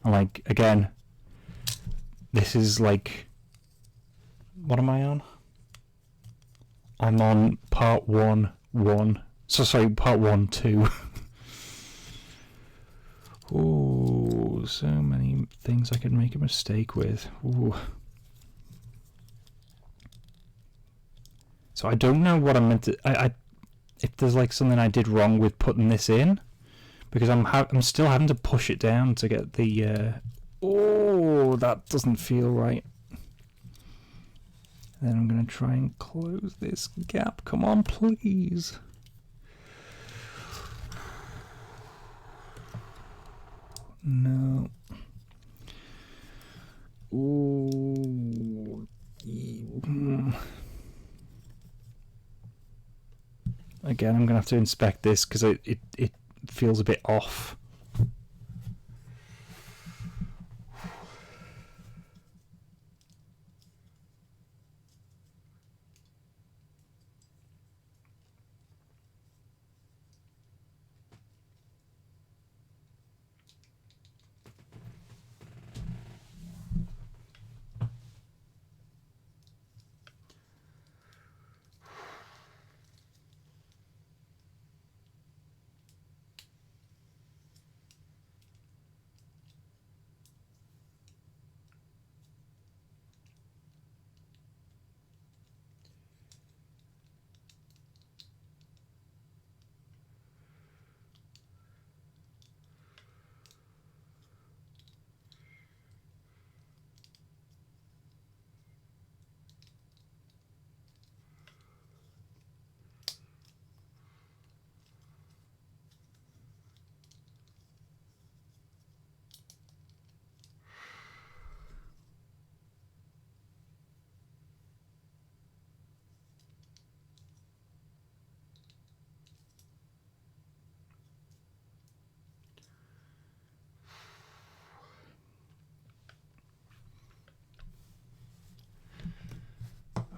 And like again, this is like, what am I on? I'm on part 1.1. So sorry, part 1.2. Ooh, so many things I could make a mistake with. Ooh. So I don't know what I meant to. If there's like something I did wrong with putting this in, because I'm still having to push it down to get the. Oh, that doesn't feel right. Then I'm going to try and close this gap. Come on, please. No. Ooh. Again, I'm going to have to inspect this because it feels a bit off.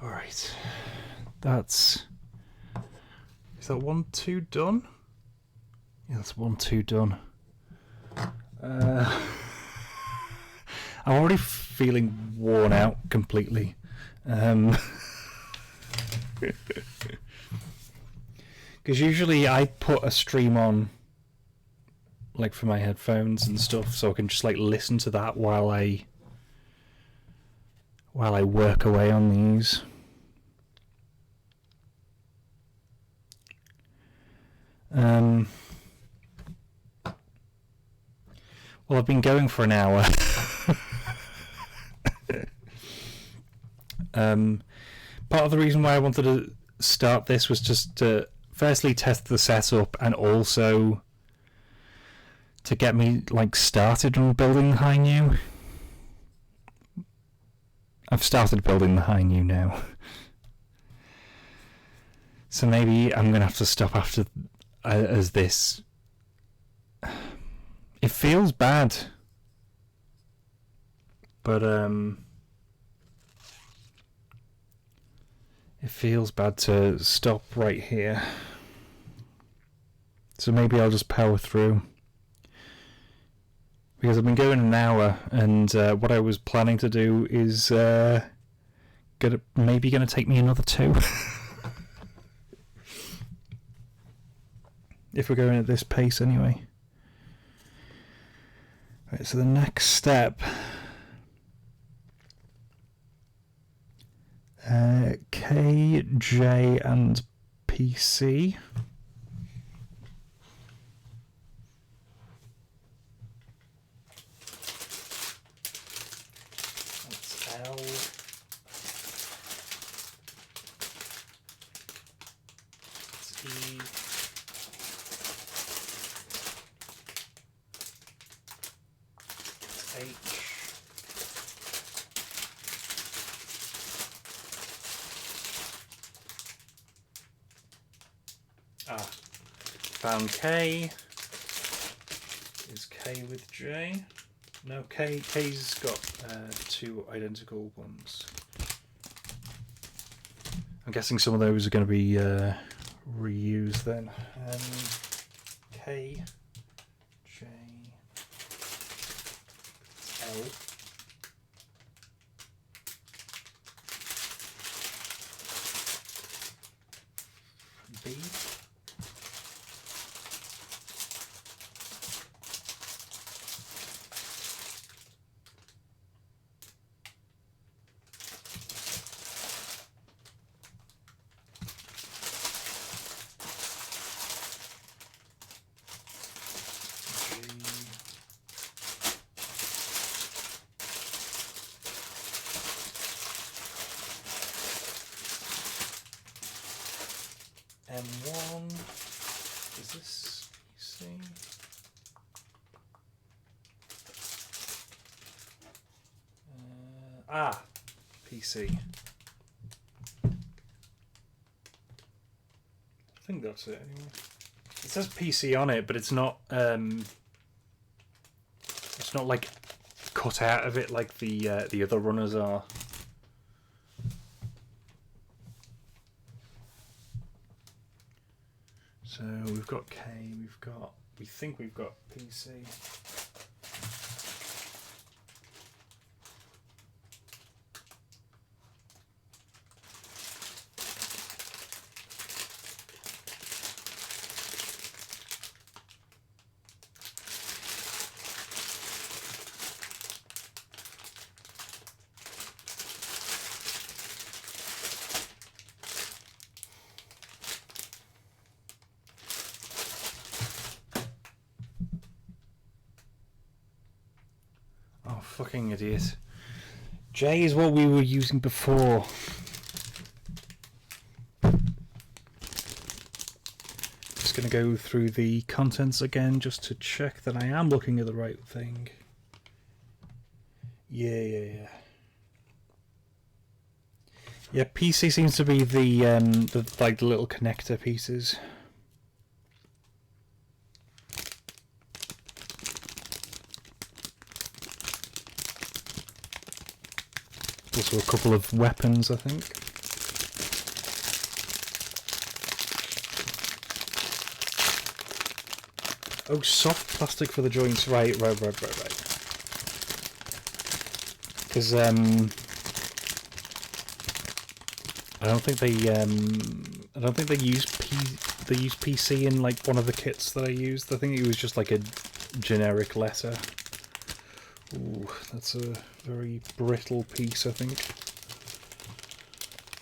Alright, is that 1-2 done? Yeah, that's 1-2 done. I'm already feeling worn out completely. Because usually I put a stream on like for my headphones and stuff, so I can just like listen to that while I work away on these. Well, I've been going for an hour. Part of the reason why I wanted to start this was just to firstly test the setup and also to get me like started on building the high new. I've started building the high new now. So maybe I'm gonna have to stop after as this. It feels bad, but it feels bad to stop right here. So maybe I'll just power through. Because I've been going an hour, and what I was planning to do is maybe gonna take me another 2. If we're going at this pace anyway. Right, so the next step, K, J, and PC. H. Found K. Is K with J? No, K's got two identical ones. I'm guessing some of those are going to be reused then. K, J, L. B. M1, is this PC? PC. I think that's it anyway. It says PC on it, but it's not like cut out of it like the other runners are. So we've got K, we think we've got PC. Fucking idiot. J is what we were using before. Just going to go through the contents again just to check that I am looking at the right thing. Yeah. Yeah, PC seems to be the like the little connector pieces. Also a couple of weapons, I think. Oh, soft plastic for the joints. Right. Because I don't think they use PC in like one of the kits that I used. I think it was just like a generic letter. Ooh, that's a very brittle piece, I think.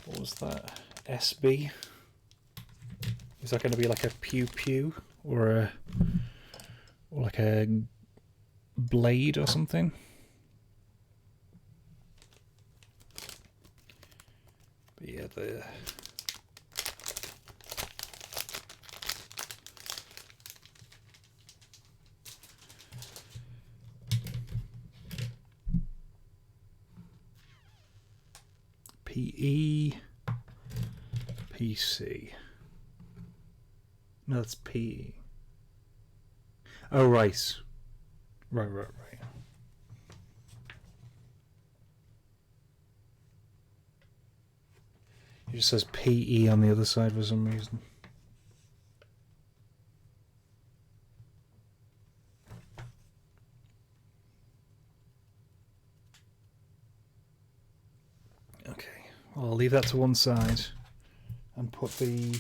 What was that? SB? Is that going to be like a pew or like a blade or something? But yeah, the PE, PC. No, that's PE. Oh, right. Right. It just says PE on the other side for some reason. Okay, well, I'll leave that to one side and put the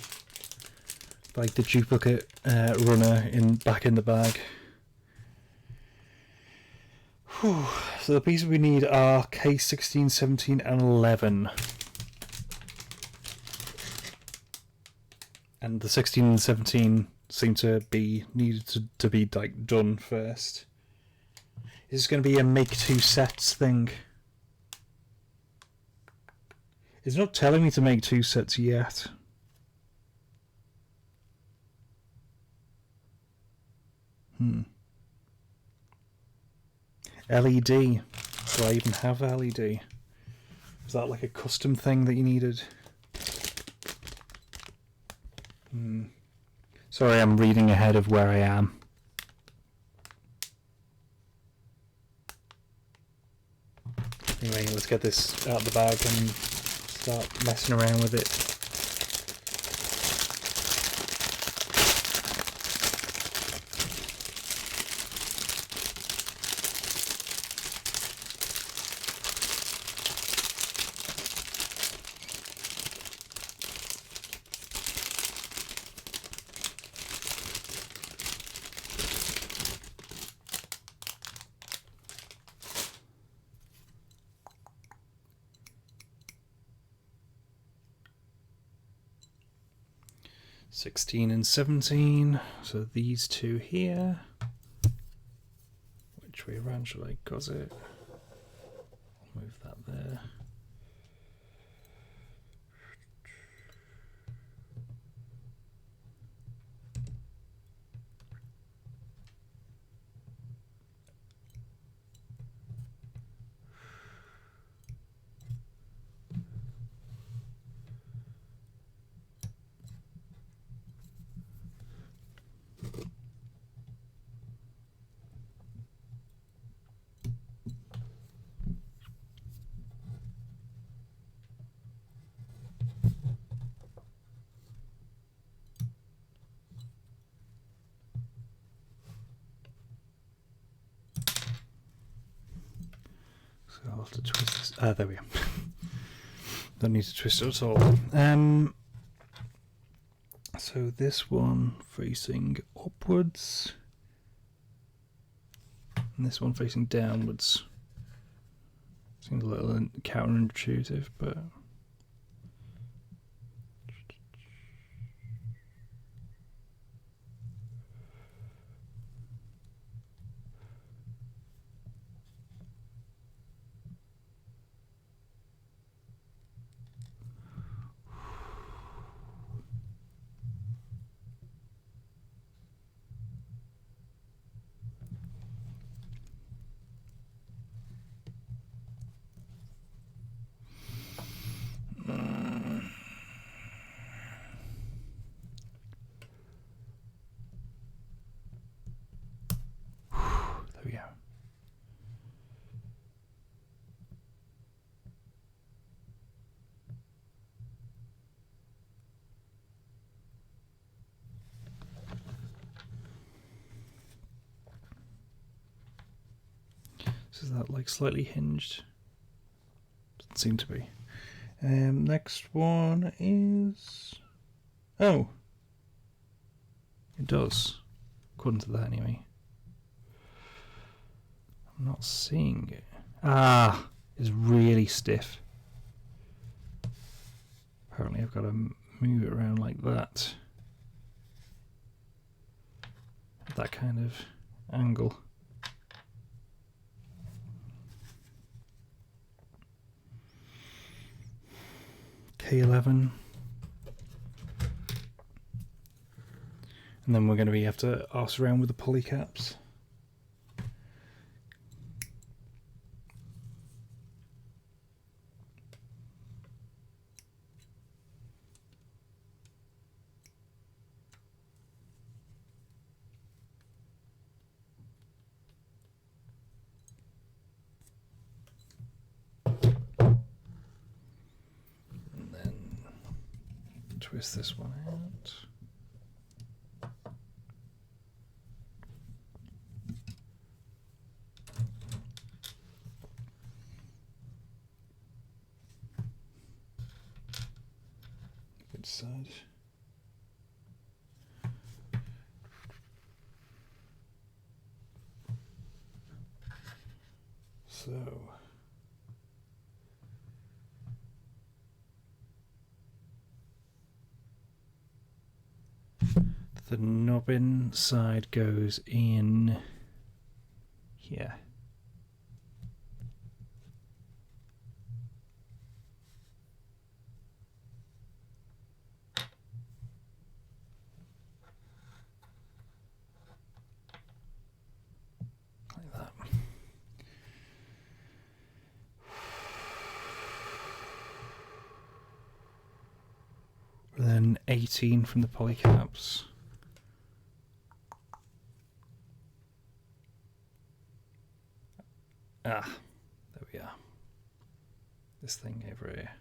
duplicate runner back in the bag. Whew. So the pieces we need are K16, 17 and 11. And the 16 and 17 seem to be needed to be like done first. Is this going to be a make two sets thing? It's not telling me to make two sets yet. LED. Do I even have LED? Is that like a custom thing that you needed? Sorry, I'm reading ahead of where I am. Anyway, let's get this out of the bag and start messing around with it. (16 and 17), so these two here. Which way around should I cause it? I'll move that there. So I'll have to twist this. Ah, there we go. Don't need to twist it at all. So this one facing upwards, and this one facing downwards. Seems a little counterintuitive, but there we go. So is that like slightly hinged? Doesn't seem to be. Next one is... Oh! It does. According to that anyway. I'm not seeing it. Ah! It's really stiff. Apparently I've got to move it around like that. That kind of angle. K11. And then we're going to have to arse around with the pulley caps. And then twist this one out. Good side. So the knobbin side goes in here. Like that. 18 from the polycaps. Ah, there we are. This thing over here.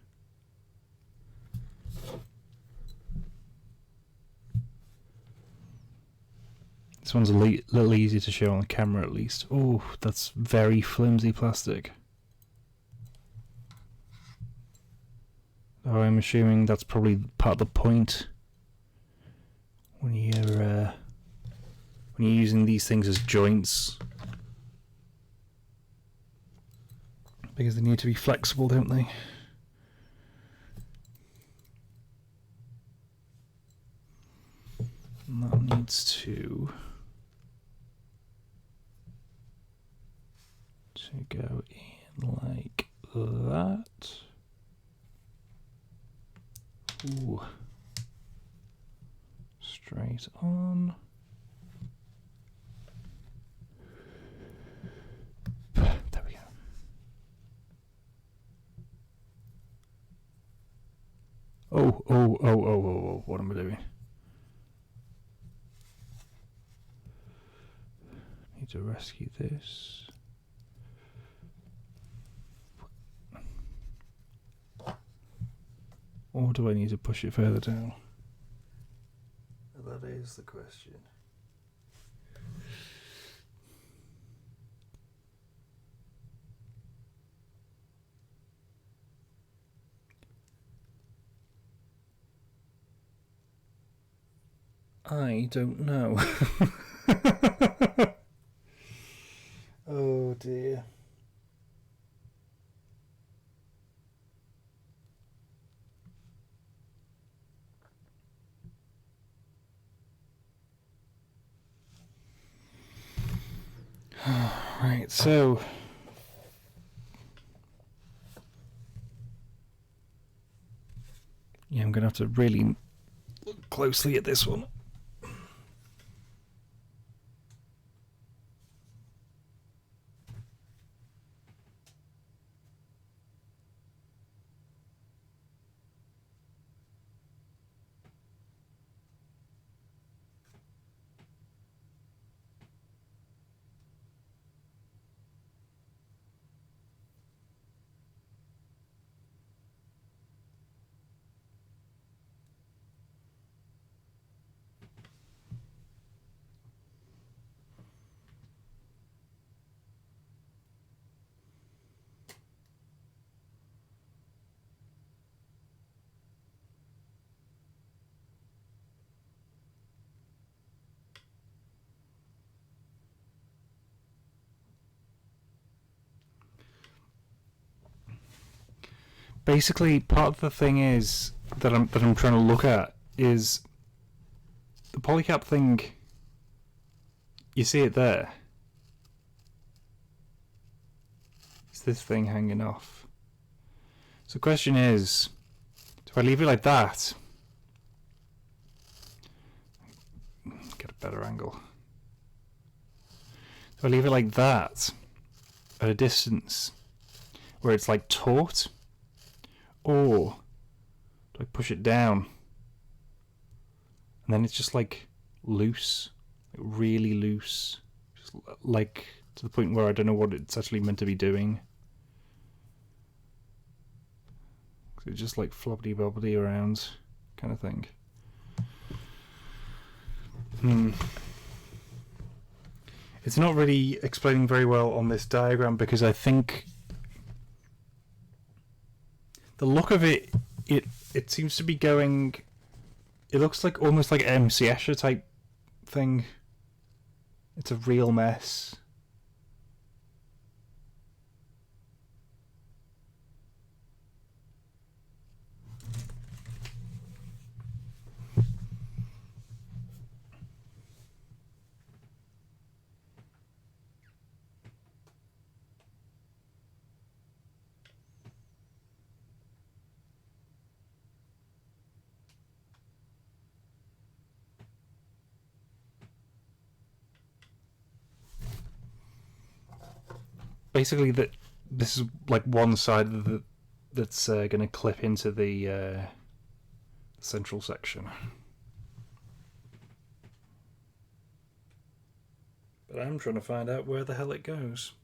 This one's a little easier to show on the camera at least. Oh, that's very flimsy plastic. Oh, I'm assuming that's probably part of the point when you're using these things as joints, because they need to be flexible, don't they? And that needs to go in like that. Ooh. Straight on. There we go. Oh, what am I doing? Need to rescue this. Or do I need to push it further down? That is the question. I don't know. Oh dear. Right, so yeah, I'm gonna have to really look closely at this one. Basically, part of the thing is that I'm trying to look at is the polycap thing. You see it there. It's this thing hanging off. So the question is, do I leave it like that? Get a better angle. Do I leave it like that at a distance where it's like taut? Or do I push it down and then it's just like loose, like really loose, just like to the point where I don't know what it's actually meant to be doing. It's just like floppity bobbity around kind of thing. It's not really explaining very well on this diagram because I think the look of it, it seems to be going. It looks like almost like an MC Escher type thing. It's a real mess. Basically, this is like one side of that's going to clip into the central section. But I'm trying to find out where the hell it goes.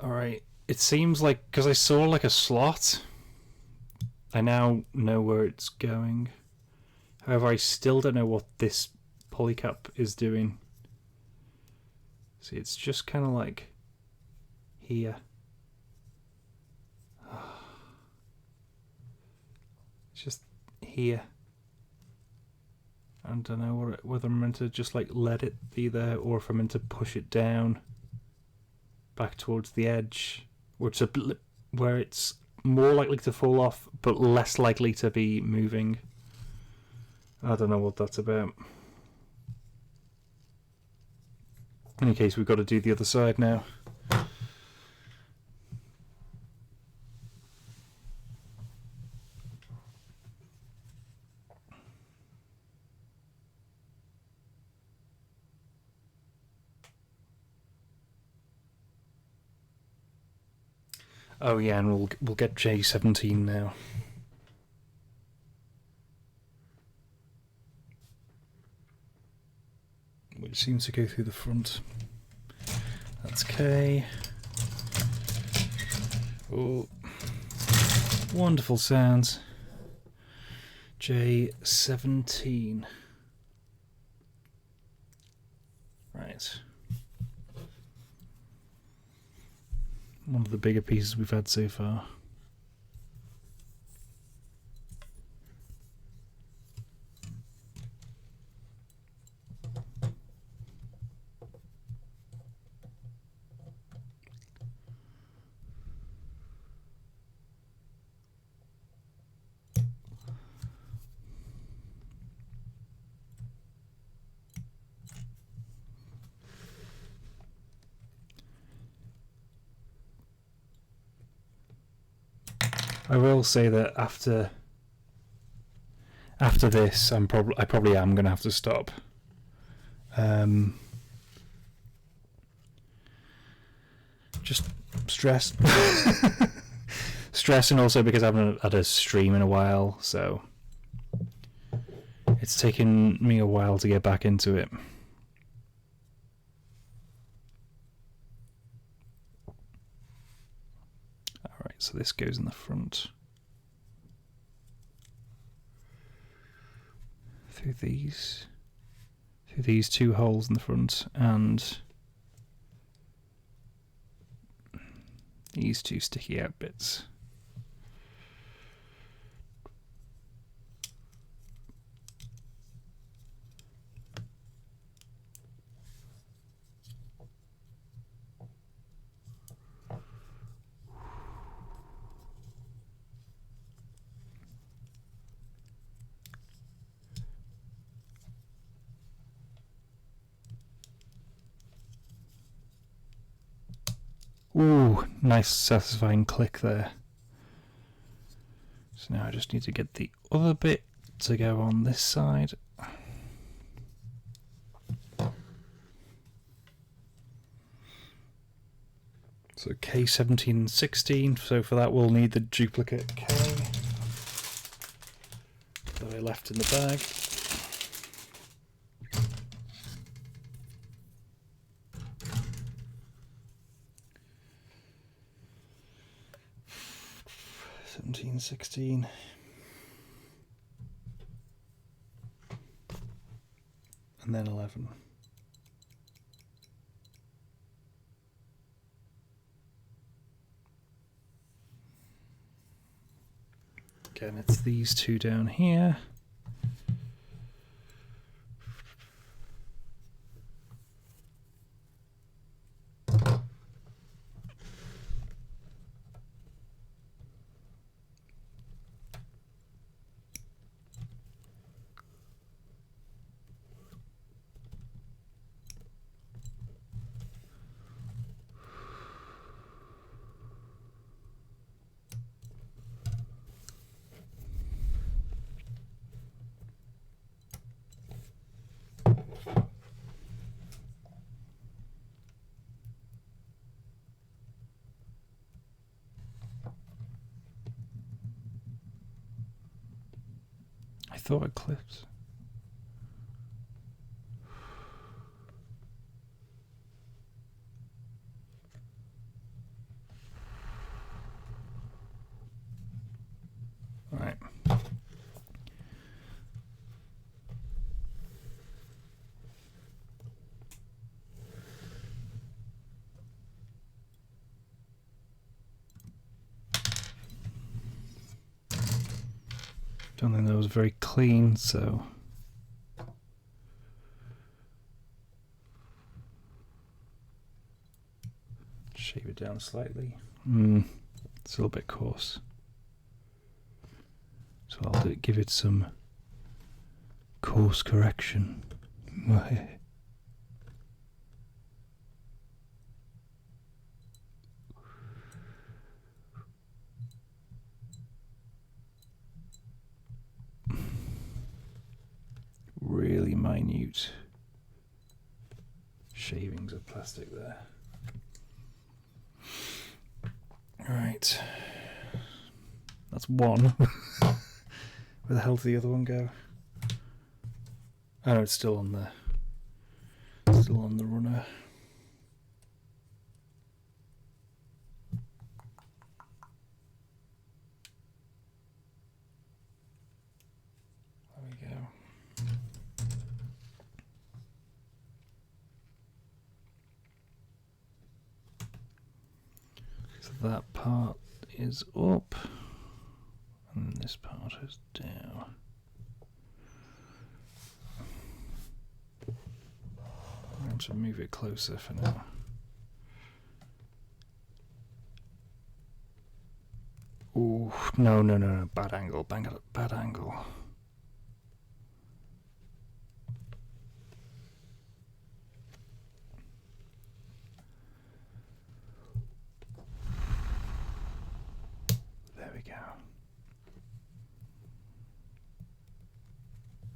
Alright, it seems like, because I saw like a slot, I now know where it's going. However, I still don't know what this polycap is doing. See, it's just kind of like here. It's just here. I don't know whether I'm meant to just like let it be there, or if I'm meant to push it down back towards the edge, where it's more likely to fall off but less likely to be moving. I don't know what that's about. In any case, we've got to do the other side now. Oh yeah, and we'll get J17 now. Which seems to go through the front. That's K. Oh, wonderful sounds. J17. Right. One of the bigger pieces we've had so far. I will say that after this, I probably am going to have to stop. Just stress, stress, and also because I haven't had a stream in a while, so it's taken me a while to get back into it. Alright, so this goes in the front. Through these two holes in the front, and these two sticky out bits. Ooh, nice satisfying click there. So now I just need to get the other bit to go on this side. So K17 and 16, so for that we'll need the duplicate K that I left in the bag. Seventeen, 16. And then 11. again, it's these two down here. I thought it clipped. Right. Don't think that was very clean, so shave it down slightly. It's a little bit coarse, so I'll give it some course correction. Really minute shavings of plastic there. Right, that's one. Where the hell did the other one go? Oh, it's still on the runner. There we go. So that part is up, and this part is down. I'm going to move it closer for now. Ooh, no, bad angle, bad angle. There we go.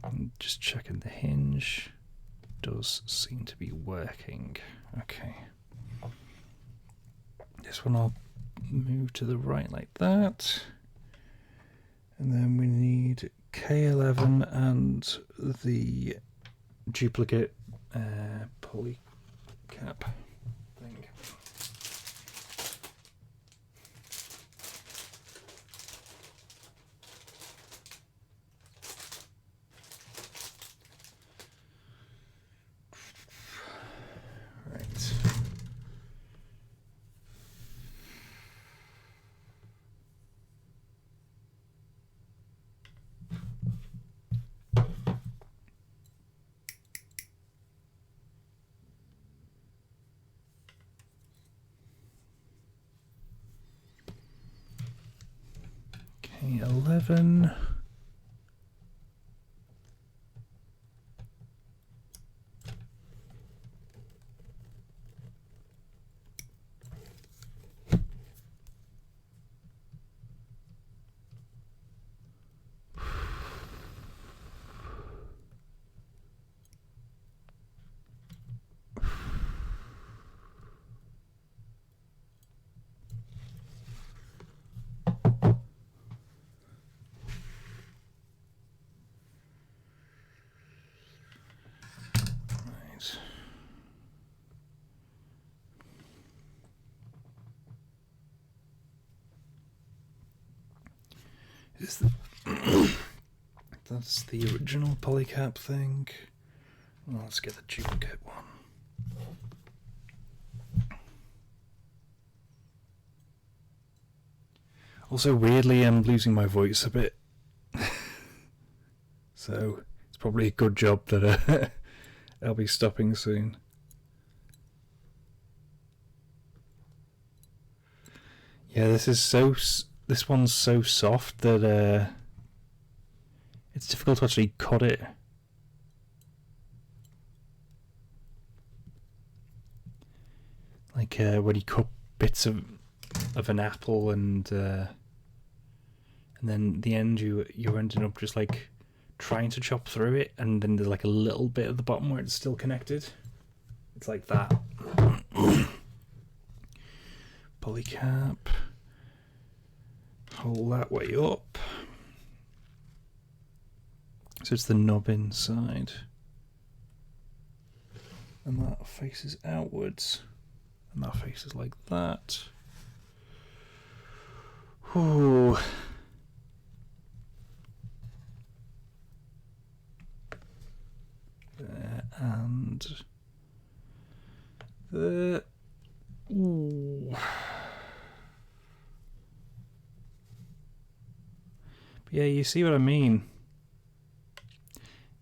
I'm just checking the hinge. Does seem to be working. Okay. This one I'll move to the right like that. And then we need K11 and the duplicate poly cap thing. Right. K11. Is the that's the original polycap thing. Well, let's get the duplicate one. Also, weirdly, I'm losing my voice a bit So it's probably a good job that I'll be stopping soon. Yeah, this one's so soft that it's difficult to actually cut it. Like when you cut bits of an apple and then the end you're ending up just like trying to chop through it, and then there's like a little bit at the bottom where it's still connected. It's like that. Polycap. Hold that way up. So it's the knob inside. And that faces outwards. And that faces like that. Ooh. There and the. Ooh. But yeah, you see what I mean.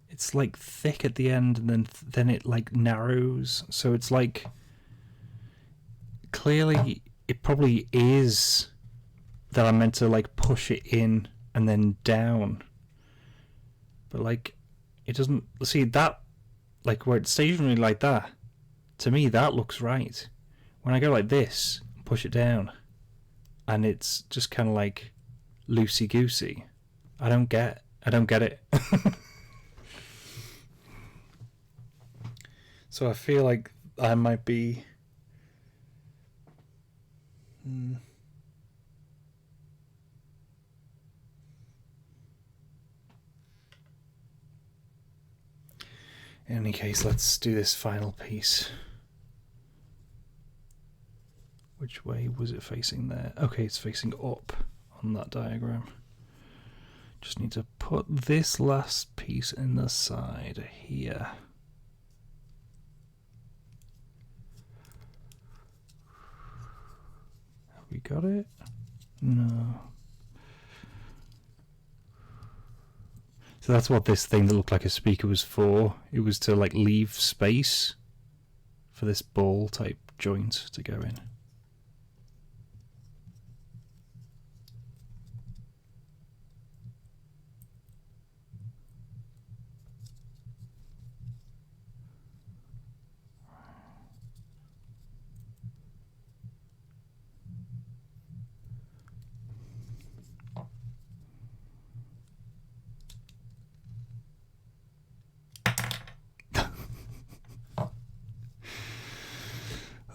It's like thick at the end, and then it like narrows. So it's like clearly it probably is that I'm meant to like push it in and then down. But like it doesn't see that, like where it's stationary like that. To me, that looks right. When I go like this, push it down, and it's just kind of like loosey goosey. I don't get it. So I feel like I might be. In any case, let's do this final piece. Which way was it facing there? Okay, it's facing up on that diagram. Just need to put this last piece in the side here. Have we got it? No. So that's what this thing that looked like a speaker was for. It was to like leave space for this ball type joint to go in.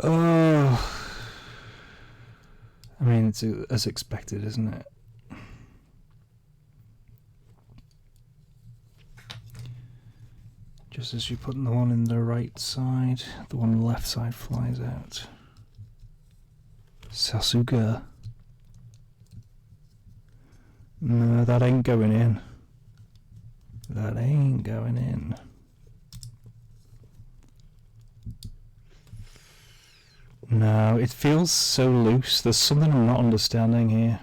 Oh, I mean, it's as expected, isn't it? Just as you put the one in the right side, the one on the left side flies out. Sasuga. No, that ain't going in. That ain't going in. No, it feels so loose. There's something I'm not understanding here.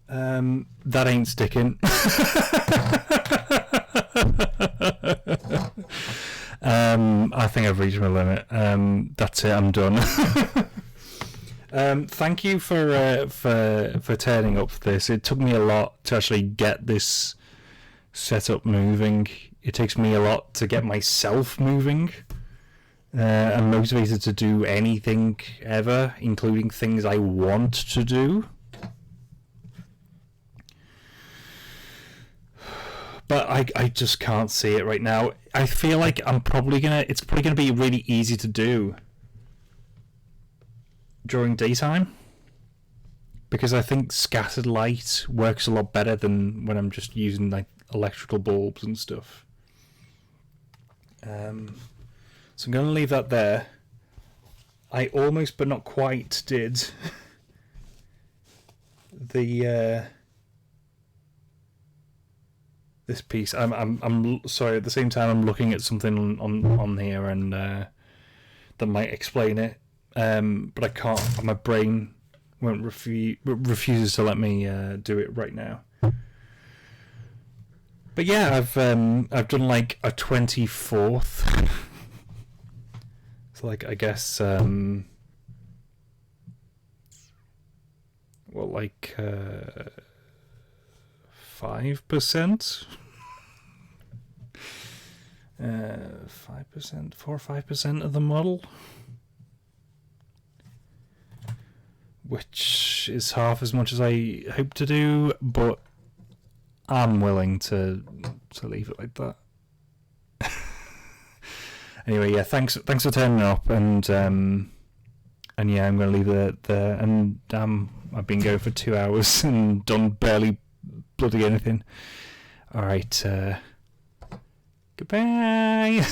That ain't sticking. I think I've reached my limit. That's it. I'm done. Thank you for turning up for this. It took me a lot to actually get this setup moving. It takes me a lot to get myself moving. I'm motivated to do anything ever, including things I want to do. But I just can't see it right now. I feel like it's probably gonna be really easy to do during daytime, because I think scattered light works a lot better than when I'm just using like electrical bulbs and stuff. So I'm gonna leave that there. I almost but not quite did the this piece. I'm sorry. At the same time, I'm looking at something on here, and that might explain it. But I can't. My brain won't refuses to let me do it right now. But yeah, I've done like a 24th. So like I guess like 5%. 5%, 4 or 5% of the model, which is half as much as I hope to do, but I'm willing to leave it like that. Anyway, yeah, thanks for turning up, and yeah, I'm gonna leave it there. And I've been going for 2 hours and done barely bloody anything. All right, goodbye.